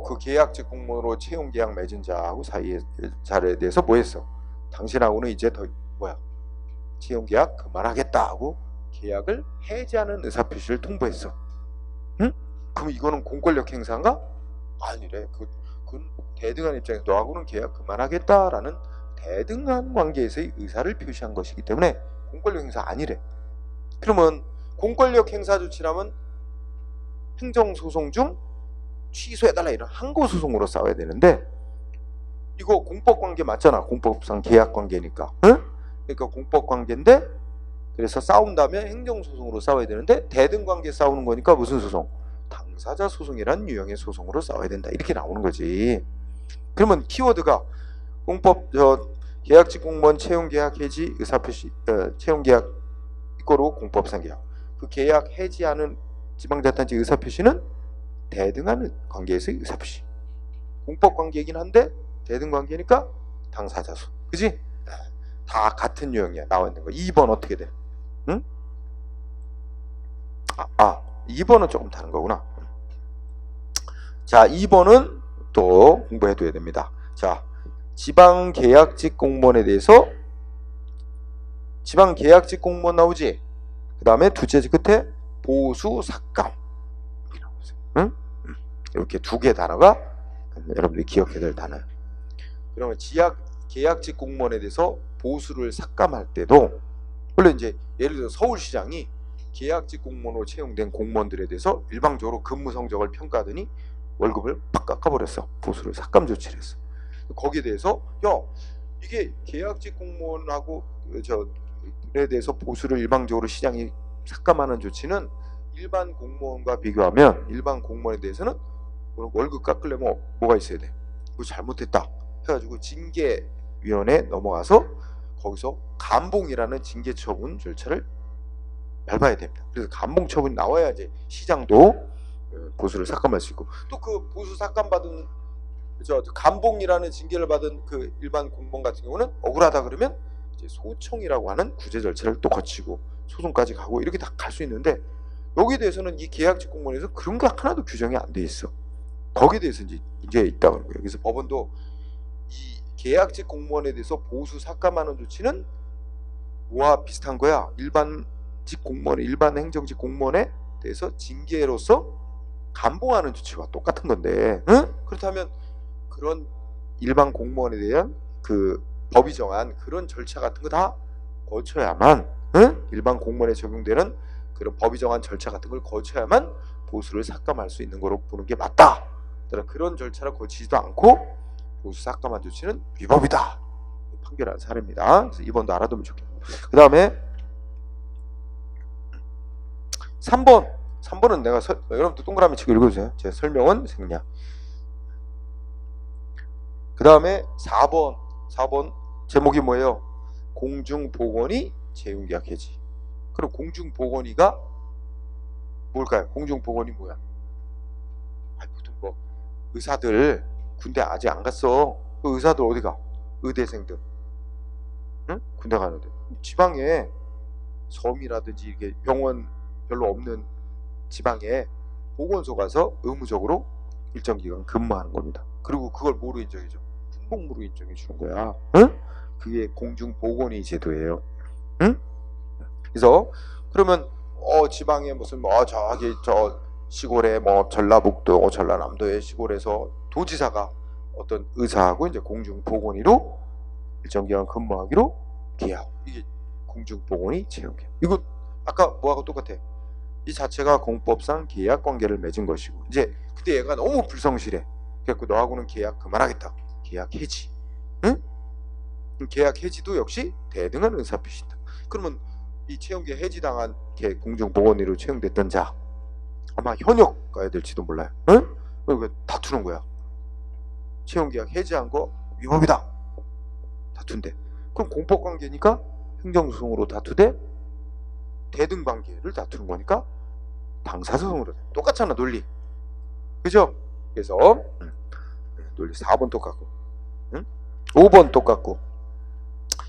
그 계약직 공무원으로 채용 계약 맺은 자에 대해서 뭐 했어? 당신하고는 이제 더 채용 계약 그만하겠다 하고 계약을 해지하는 의사표시를 통보했어. 응? 그럼 이거는 공권력 행사인가? 아니래. 그 대등한 입장에서 너하고는 계약 그만하겠다라는 대등한 관계에서의 의사를 표시한 것이기 때문에 공권력 행사 아니래. 그러면 공권력 행사 조치라면 행정소송 중 취소해달라 이런 항고소송으로 싸워야 되는데, 이거 공법관계 맞잖아. 공법상 계약관계니까. 응? 그러니까 공법관계인데 그래서 싸운다면 행정소송으로 싸워야 되는데 대등관계 싸우는 거니까 무슨 소송? 당사자 소송이란 유형의 소송으로 싸워야 된다. 이렇게 나오는 거지. 그러면 키워드가 계약직 공무원 채용계약 해지 의사표시, 채용계약 이꼬로 공법상 계약. 그 계약 해지하는 지방자치단체 의사표시는 대등한 관계에서의 의사표시. 공법관계이긴 한데 대등관계니까 당사자소. 그지? 다 같은 유형이야. 나와 있는 거. 2번 어떻게 돼? 응? 2번은 조금 다른 거구나. 자, 2번은 또 공부해둬야 됩니다. 자, 지방계약직 공무원에 대해서 지방계약직 공무원 나오지? 그 다음에 두째 끝에 보수 삭감. 응? 이렇게 두 개 단어가 여러분들이 기억해야 될 단어예요. 그러면 계약직 공무원에 대해서 보수를 삭감할 때도, 물론 이제 예를 들어 서울시장이 계약직 공무원으로 채용된 공무원들에 대해서 일방적으로 근무 성적을 평가하더니 월급을 팍 깎아버렸어. 보수를 삭감 조치를 했어. 거기에 대해서 이게 계약직 공무원하고 저에 대해서 보수를 일방적으로 시장이 삭감하는 조치는 일반 공무원과 비교하면 일반 공무원에 대해서는 월급 깎으려면 뭐가 있어야 돼? 그거 잘못했다 해가지고 징계위원회에 넘어가서 거기서 감봉이라는 징계처분 절차를 밟아야 됩니다. 그래서 감봉 처분이 나와야 이제 시장도 보수를 삭감할 수 있고, 또 그 보수 삭감받은 감봉이라는 징계를 받은 그 일반 공무원 같은 경우는 억울하다 그러면 이제 소청이라고 하는 구제 절차를 또 거치고 소송까지 가고 이렇게 다 갈 수 있는데, 여기에 대해서는 이 계약직 공무원에서 그런 거 하나도 규정이 안 돼 있어. 거기에 대해서 이제 있다고 하는 거예요. 그래서 법원도 이 계약직 공무원에 대해서 보수 삭감하는 조치는 뭐와 비슷한 거야? 일반직 공무원, 일반 행정직 공무원에 대해서 징계로서 감봉하는 조치와 똑같은 건데, 응? 그렇다면 그런 일반 공무원에 대한 그 법이 정한 그런 절차 같은 거 다 거쳐야만, 응? 일반 공무원에 적용되는 그런 법이 정한 절차 같은 걸 거쳐야만 보수를 삭감할 수 있는 거로 보는 게 맞다. 그런 절차를 거치지도 않고 보수 삭감한 조치는 위법이다 판결한 사례입니다. 그래서 이번도 알아두면 좋겠고, 그 다음에 3번은 내가 여러분들 동그라미 치고 읽어주세요. 제 설명은 생략. 그 다음에 4번 제목이 뭐예요? 공중보건의 채용계약 해지. 그럼 공중보건의가 뭘까요? 공중보건이 뭐야? 보통 뭐 의사들 군대 아직 안 갔어. 그 의사들 어디 가? 의대생들, 응? 군대 가는데 지방에 섬이라든지 이게 병원 별로 없는 지방에 보건소 가서 의무적으로 일정 기간 근무하는 겁니다. 그리고 그걸 뭐로 인정해줘? 군복무로 인정해 주는 거야. 응? 그게 공중보건의 제도예요. 응? 그래서 그러면 지방에 무슨 저기 저 시골에 전라북도, 전라남도의 시골에서 도지사가 어떤 의사하고 이제 공중보건의로 일정 기간 근무하기로 계약. 이게 공중보건의 채용계약. 이거 아까 뭐하고 똑같아. 이 자체가 공법상 계약 관계를 맺은 것이고, 이제 그때 얘가 너무 불성실해. 그래갖고 너하고는 계약 그만하겠다. 계약 해지. 응? 계약 해지도 역시 대등한 의사표시다. 그러면 이 채용계 해지당한 공중보건의로 채용됐던 자 아마 현역 가야 될지도 몰라요. 응? 그러니까 다투는 거야. 채용계약 해지한 거 위법이다. 다툰대. 그럼 공법관계니까 행정소송으로 다투되 대등관계를 다투는 거니까 당사소송으로 돼. 똑같잖아 논리. 그죠? 그래서 논리 4번 똑같고, 응? 5번 똑같고,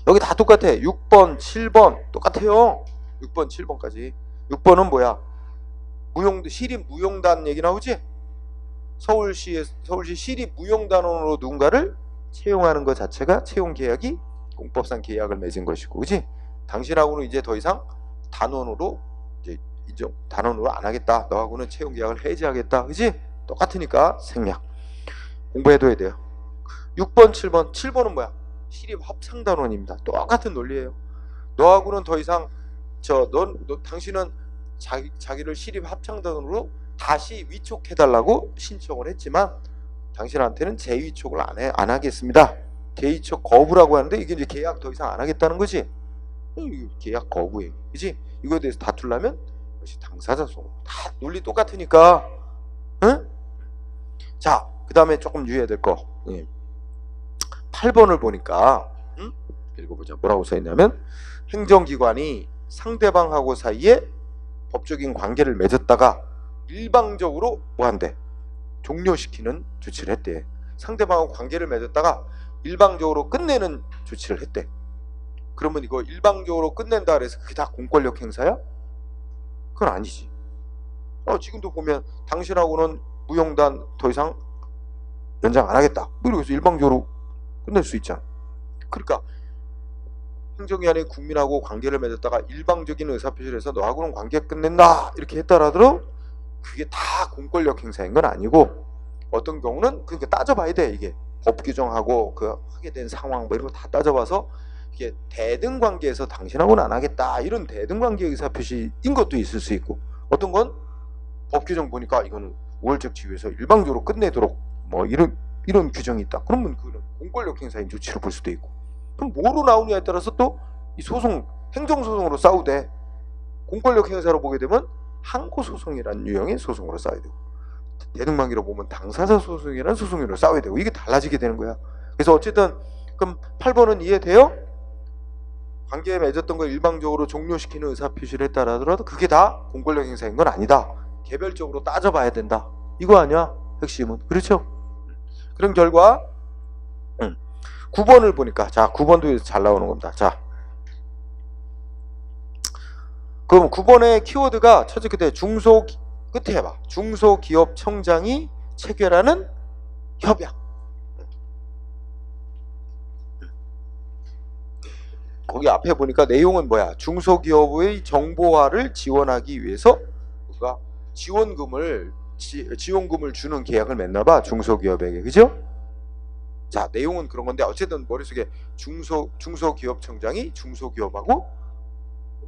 여기 다 똑같아. 6번, 7번 똑같아요. 6번, 7번까지. 6번은 뭐야? 시립 무용단 얘기 나오지? 서울시 시립 무용단원으로 누군가를 채용하는 것 자체가 채용계약이 공법상 계약을 맺은 것이고, 그지? 당신하고는 이제 더 이상 단원으로 이제 단원으로 안 하겠다. 너하고는 채용계약을 해지하겠다. 그지? 똑같으니까 생략. 공부해둬야 돼요. 6번, 7번은 뭐야? 시립 합상단원입니다. 똑같은 논리예요. 너하고는 더 이상 당신은 자기를 시립 합창단원으로 다시 위촉해달라고 신청을 했지만 당신한테는 재위촉을 안 하겠습니다. 재위촉 거부라고 하는데 이게 이제 계약 더 이상 안 하겠다는 거지. 계약 거부예요. 그지? 이거에 대해서 다투려면 이것이 당사자 소송. 다 논리 똑같으니까. 응? 자, 그 다음에 조금 유의해야 될 거. 8번을 보니까 읽어보자. 뭐라고 써있냐면, 행정기관이 상대방하고 사이에 법적인 관계를 맺었다가 일방적으로 뭐한대? 종료시키는 조치를 했대. 상대방하고 관계를 맺었다가 일방적으로 끝내는 조치를 했대. 그러면 이거 일방적으로 끝낸다 그래서 그게 다 공권력 행사야? 그건 아니지. 지금도 보면 당신하고는 무용단 더 이상 연장 안 하겠다. 이러면서 일방적으로 끝낼 수 있잖아. 그러니까 행정위원회 국민하고 관계를 맺었다가 일방적인 의사표시를 해서 너하고는 관계 끝낸다 이렇게 했더라도 그게 다 공권력 행사인 건 아니고 어떤 경우는 그러니까 따져봐야 돼. 이게 법 규정하고 그 하게 된 상황 뭐 이런 거 다 따져봐서 이게 대등 관계에서 당신하고는 안 하겠다 이런 대등 관계 의사표시인 것도 있을 수 있고 어떤 건 법 규정 보니까 이거는 우월적 지위에서 일방적으로 끝내도록 뭐 이런 규정이 있다. 그러면 그는 공권력 행사인 조치를 볼 수도 있고 그럼 뭐로 나오냐에 따라서 또 이 소송 행정소송으로 싸우되 공권력 행사로 보게 되면 항고소송이라는 유형의 소송으로 싸워야 되고 대등관계로 보면 당사자 소송이라는 소송으로 싸워야 되고 이게 달라지게 되는 거야. 그래서 어쨌든 그럼 8번은 이해돼요? 관계에 맺었던 걸 일방적으로 종료시키는 의사표시를 했다 하더라도 그게 다 공권력 행사인 건 아니다. 개별적으로 따져봐야 된다. 이거 아니야? 핵심은. 그렇죠? 그런 결과 9번을 보니까 자 9번도 잘 나오는 겁니다. 자 그럼 9번의 키워드가 첫째 끝에 끝에 해봐. 중소기업청장이 체결하는 협약. 거기 앞에 보니까 내용은 뭐야? 중소기업의 정보화를 지원하기 위해서 우리가 지원금을 주는 계약을 맺나 봐. 중소기업에게. 그죠? 자, 내용은 그런 건데 어쨌든 머릿속에 중소기업청장이 중소기업하고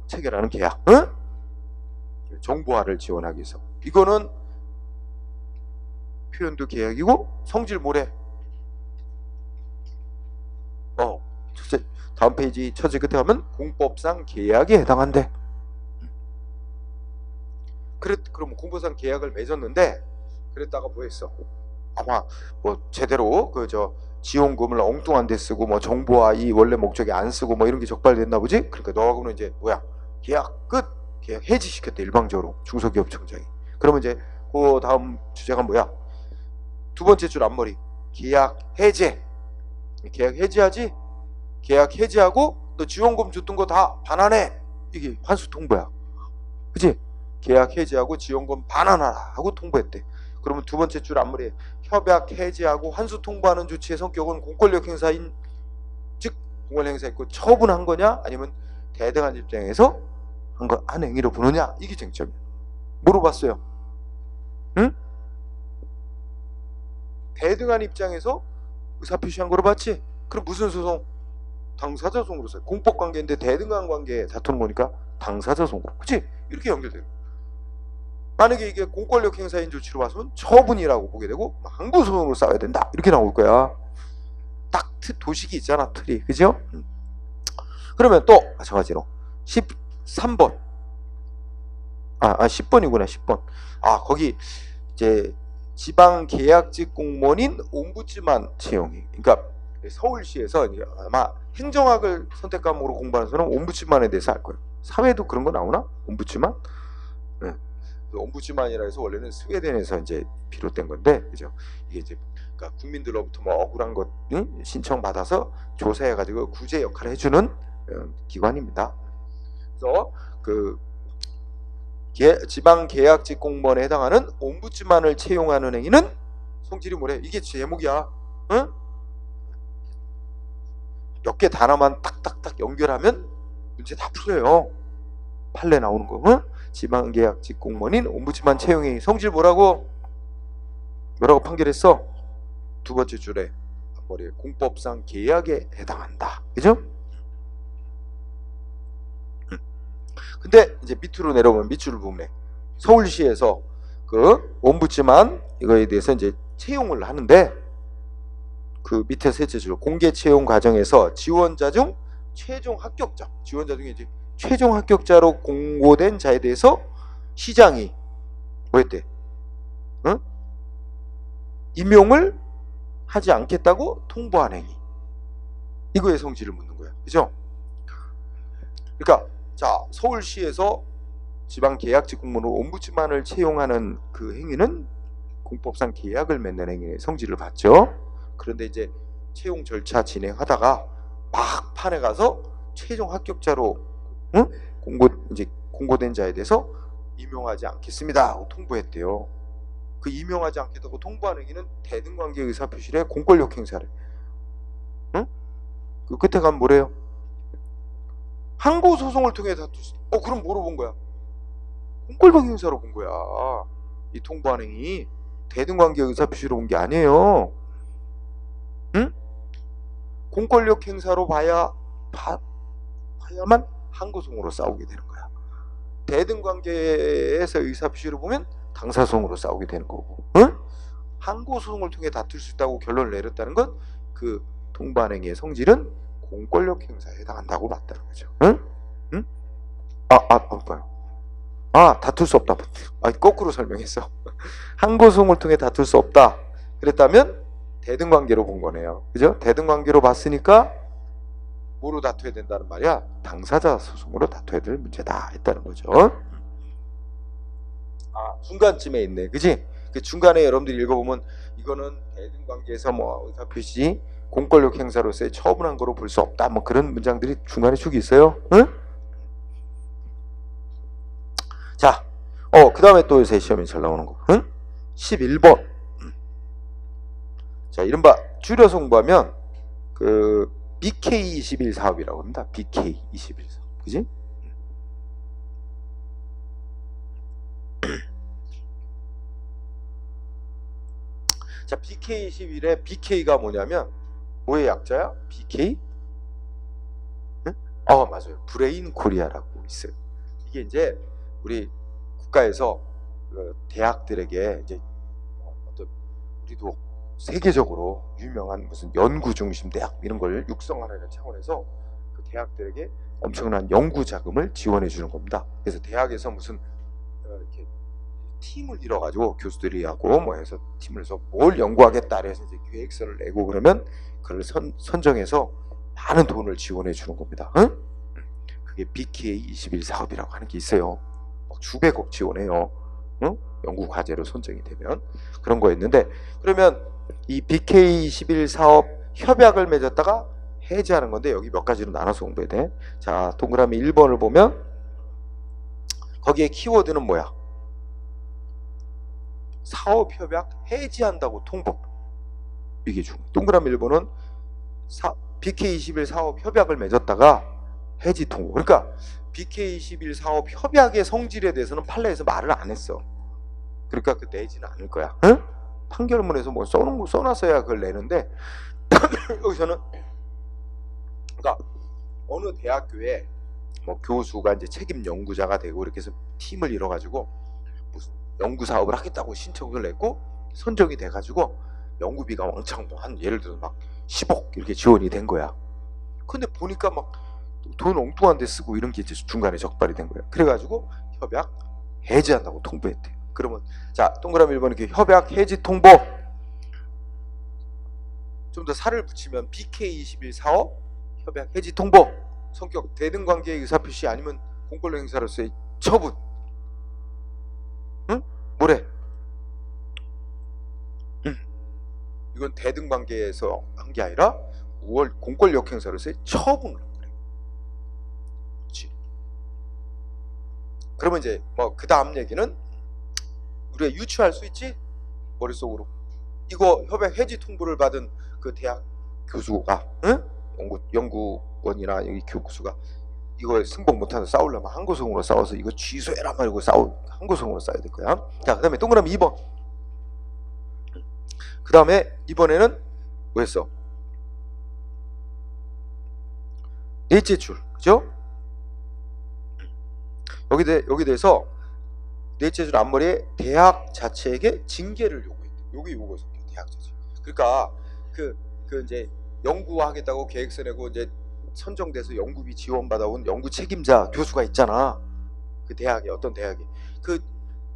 체결하는 계약. 응? 정보화를 지원하기 위해서. 이거는 표현도 계약이고 성질 뭐래? 첫째 다음 페이지 첫째 끝에 가면 공법상 계약에 해당한대. 그럼 공법상 계약을 맺었는데 그랬다가 뭐 했어? 아마 뭐 제대로 지원금을 엉뚱한 데 쓰고 뭐 정보화 이 원래 목적에 안 쓰고 뭐 이런 게 적발됐나 보지? 그러니까 너하고는 이제 뭐야? 계약 끝! 계약 해지시켰대. 일방적으로 중소기업청장이. 그러면 이제 그 다음 주제가 뭐야? 두 번째 줄 앞머리 계약 해제. 계약 해지하지? 계약 해지하고 너 지원금 줬던 거 다 반환해. 이게 환수 통보야. 그치? 계약 해지하고 지원금 반환하라 하고 통보했대. 그러면 두 번째 줄 앞머리에 협약 해지하고 환수 통보하는 조치의 성격은 공권력 행사인 즉 공권력 행사 있고 처분한 거냐 아니면 대등한 입장에서 한 행위로 보느냐 이게 쟁점이야. 물어봤어요. 응? 대등한 입장에서 의사표시한 거로 봤지? 그럼 무슨 소송? 당사자 소송으로 써요. 공법관계인데 대등한 관계에 다투는 거니까 당사자 소송으로. 그치? 이렇게 연결돼요. 만약에 이게 공권력 행사인 조치로 봐서는 처분이라고 보게 되고 항고소송으로 싸워야 된다. 이렇게 나올 거야. 딱 도식이 있잖아. 틀이. 그죠? 그러면 또 마찬가지로 13번 10번이구나. 10번. 거기 이제 지방계약직 공무원인 옴부ds만 채용이. 그러니까 서울시에서 이제 아마 행정학을 선택 과목으로 공부하는 사람은 옴부ds만에 대해서 알 거예요. 사회도 그런 거 나오나? 옴부ds만? 네. 옴부ds만이라 해서 원래는 스웨덴에서 이제 비롯된 건데, 그죠? 이게 이제 그러니까 국민들로부터 뭐 억울한 것 신청 받아서 조사해가지고 구제 역할을 해주는 기관입니다. 그래서 지방계약직 공무원에 해당하는 옴부ds만을 채용하는 행위는 성질이 뭐래? 이게 제목이야. 응? 몇 개 단어만 딱딱딱 연결하면 문제 다 풀려요. 판례 나오는 거. 응? 지방계약직 공무원인 옴부ds만 채용행위 성질 뭐라고 판결했어? 두 번째 줄에 앞머리에 공법상 계약에 해당한다. 그죠? 근데 이제 밑으로 내려오면 밑줄을 보면 서울시에서 그 옴부ds만 이거에 대해서 이제 채용을 하는데 그 밑에 셋째 줄 공개 채용 과정에서 지원자 중 최종 합격자 지원자 중에 이제 최종 합격자로 공고된 자에 대해서 시장이 뭐 했대? 응? 임용을 하지 않겠다고 통보한 행위. 이거의 성질을 묻는 거야. 그죠? 그러니까 자 서울시에서 지방계약직 공무원으로 옴부ds만을 채용하는 그 행위는 공법상 계약을 맺는 행위의 성질을 받죠. 그런데 이제 채용 절차 진행하다가 막판에 가서 최종 합격자로 공고된 자에 대해서 임용하지 않겠습니다 하고 통보했대요. 그 임용하지 않겠다고 통보한 행위는 대등관계 의사표시의 공권력 행사를. 응? 그 끝에 가면 뭐래요? 항고 소송을 통해 다툴 수. 그럼 뭐로 본 거야? 공권력 행사로 본 거야. 이 통보안행이 대등관계 의사표시로 본 게 아니에요. 응? 공권력 행사로 봐야만 항고소송으로 싸우게 되는 거야. 대등관계에서 의사표시를 보면 당사소송으로 싸우게 되는 거고, 응? 항고소송을 통해 다툴 수 있다고 결론을 내렸다는 건 그 통보안행의 성질은 공권력 행사에 해당한다고 봤다는 거죠. 응? 응? 봐요. 다툴 수 없다. 거꾸로 설명했어. 항고소송을 통해 다툴 수 없다. 그랬다면 대등관계로 본 거네요. 그죠? 대등관계로 봤으니까 뭐로 다투어야 된다는 말이야? 당사자 소송으로 다투어야 될 문제다 했다는 거죠. 중간쯤에 있네. 그지? 그 중간에 여러분들이 읽어보면 이거는 대등관계에서 뭐 의사표시 공권력 행사로서의 처분한 거로 볼 수 없다. 뭐 그런 문장들이 중간에 쭉 있어요. 응? 자, 그 다음에 또 요새 시험에 잘 나오는 거. 응? 11번. 자, 이른바 줄여서 공부하면 그 BK21 사업이라고 합니다. BK21 사업. 그지? 자, BK21의 BK가 뭐냐면 뭐의 약자야? BK? 응? 맞아요. 브레인 코리아라고 있어요. 이게 이제 우리 국가에서 그 대학들에게 이제 어떤 우리도 세계적으로 유명한 무슨 연구 중심 대학 이런 걸 육성하는 차원에서 그 대학들에게 엄청난 연구 자금을 지원해 주는 겁니다. 그래서 대학에서 무슨 이렇게 팀을 이뤄가지고 교수들이 하고 뭐 해서 팀을 해서 뭘 연구하겠다 그래서 이제 계획서를 내고 그러면 그걸 선정해서 많은 돈을 지원해 주는 겁니다. 응? 그게 BK21 사업이라고 하는 게 있어요. 막 수백억 지원해요. 응? 연구 과제로 선정이 되면 그런 거였는데, 그러면 이 BK21 사업 협약을 맺었다가 해지하는 건데 여기 몇 가지로 나눠서 공부해야 돼. 자, 동그라미 1번을 보면 거기에 키워드는 뭐야? 사업협약 해지한다고 통보. 이게 중요해. 동그라미 1번은 BK21 사업 협약을 맺었다가 해지 통보. 그러니까 BK21 사업 협약의 성질에 대해서는 판례에서 말을 안 했어. 그러니까 그 내지는 않을 거야. 응? 판결문에서 뭐 써놨어야 그걸 내는데 여기서는 그러니까 어느 대학교에 뭐 교수가 이제 책임 연구자가 되고 이렇게 해서 팀을 이뤄가지고 무슨 연구 사업을 하겠다고 신청을 냈고 선정이 돼가지고 연구비가 왕창 뭐 한 예를 들어 막 10억 이렇게 지원이 된 거야. 근데 보니까 막 돈 엉뚱한 데 쓰고 이런 게 이제 중간에 적발이 된 거야. 그래가지고 협약 해지한다고 통보했대. 그러면 자, 동그라미 1번 이렇게 협약 해지 통보. 좀 더 살을 붙이면 BK21 사업 협약 해지 통보. 성격 대등관계의 의사표시 아니면 공권력 행사로서의 처분. 응? 뭐래? 이건 대등관계에서 한 게 아니라 공권력 행사로서의 처분을 한 거래. 그렇지? 그러면 이제 뭐 그 다음 얘기는 우리가 유추할 수 있지? 머릿속으로. 이거 협약 해지 통보를 받은 그 대학 교수가, 응? 연구원이나 여기 교수가 이거 승복 못하서 싸우려면 항고소송으로 싸워서 이거 취소해라 말고 항고소송으로 싸워야 될 거야. 자, 그 다음에 동그라미 2번. 그 다음에 이번에는 뭐였어? 넷째 줄, 그죠? 여기 대해서 넷째 줄 앞머리에 대학 자체에게 징계를 요구했대. 여기 요구해서 대학 자체. 그러니까 그 이제 연구하겠다고 계획서 내고 이제 선정돼서 연구비 지원받아온 연구 책임자 교수가 있잖아. 그 대학에 어떤 대학에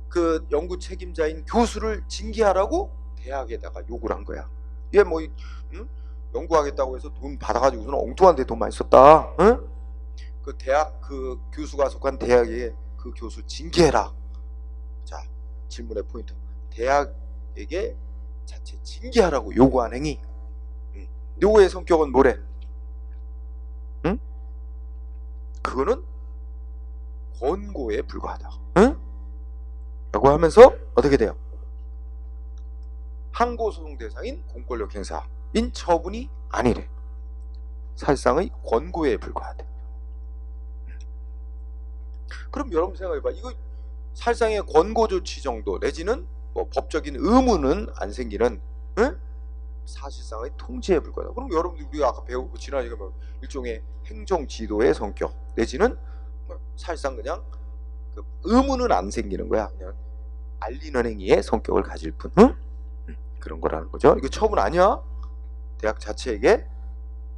그 연구 책임자인 교수를 징계하라고 대학에다가 요구를 한 거야. 얘 뭐 연구하겠다고 해서 돈 받아가지고서는 엉뚱한 데 돈 많이 썼다. 응? 그 대학 그 교수가 속한 대학에 그 교수 징계해라. 자, 질문의 포인트. 대학에게 자체 징계하라고 요구한 행위. 요거의 성격은 뭐래? 응? 그거는 권고에 불과하다. 응? 라고 하면서 어떻게 돼요? 항고소송 대상인 공권력 행사인 처분이 아니래. 사실상의 권고에 불과하대. 그럼 여러분 생각해봐. 이거 살상의 권고 조치 정도 내지는 뭐 법적인 의무는 안 생기는, 응? 사실상의 통제에 불과하다. 그럼 여러분들 우리가 아까 배우고 지난 시간에 일종의 행정 지도의 성격 내지는 뭐 사실상 그냥 그 의무는 안 생기는 거야. 그냥 알리는 행위의 성격을 가질 뿐. 응? 그런 거라는 거죠. 이거 처분 아니야? 대학 자체에게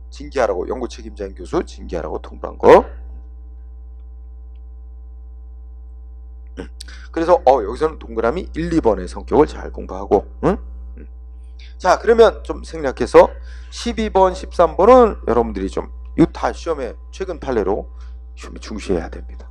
징계하라고, 연구 책임자인 교수 징계하라고 통보한 거. 그래서 여기서는 동그라미 1, 2번의 성격을 잘 공부하고, 응? 자, 그러면 좀 생략해서 12번, 13번은 여러분들이 좀 이거 다 시험에 최근 판례로 시험에 중시해야 됩니다.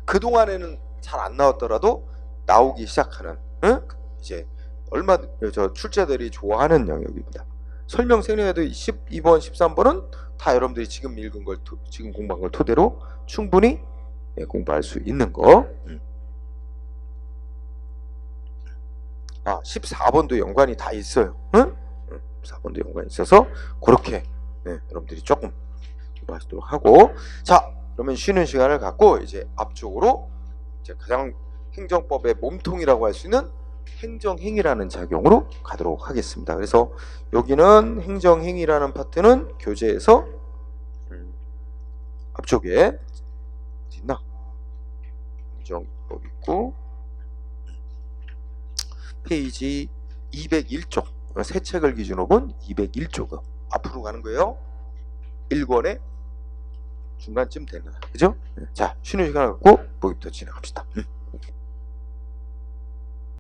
그동안에는 잘 안 나왔더라도 나오기 시작하는, 응? 이제 얼마 저 출제들이 좋아하는 영역입니다. 설명 생략해도 12번, 13번은 다 여러분들이 지금 읽은 걸 지금 공부한 걸 토대로 충분히 공부할 수 있는 거. 14번도 연관이 다 있어요. 응? 14번도 연관이 있어서 그렇게 여러분들이 조금 공부하시도록 하고, 자, 그러면 쉬는 시간을 갖고 이제 앞쪽으로 이제 가장 행정법의 몸통이라고 할 수 있는 행정행위라는 작용으로 가도록 하겠습니다. 그래서 여기는 행정행위라는 파트는 교재에서 앞쪽에 어디 있나? 행정법 있고 페이지 201쪽, 새 책을 기준으로 본 201쪽 앞으로 가는 거예요. 1권의 중간쯤 되는, 그죠? 자, 쉬는 시간을 갖고 보기부터 진행합시다.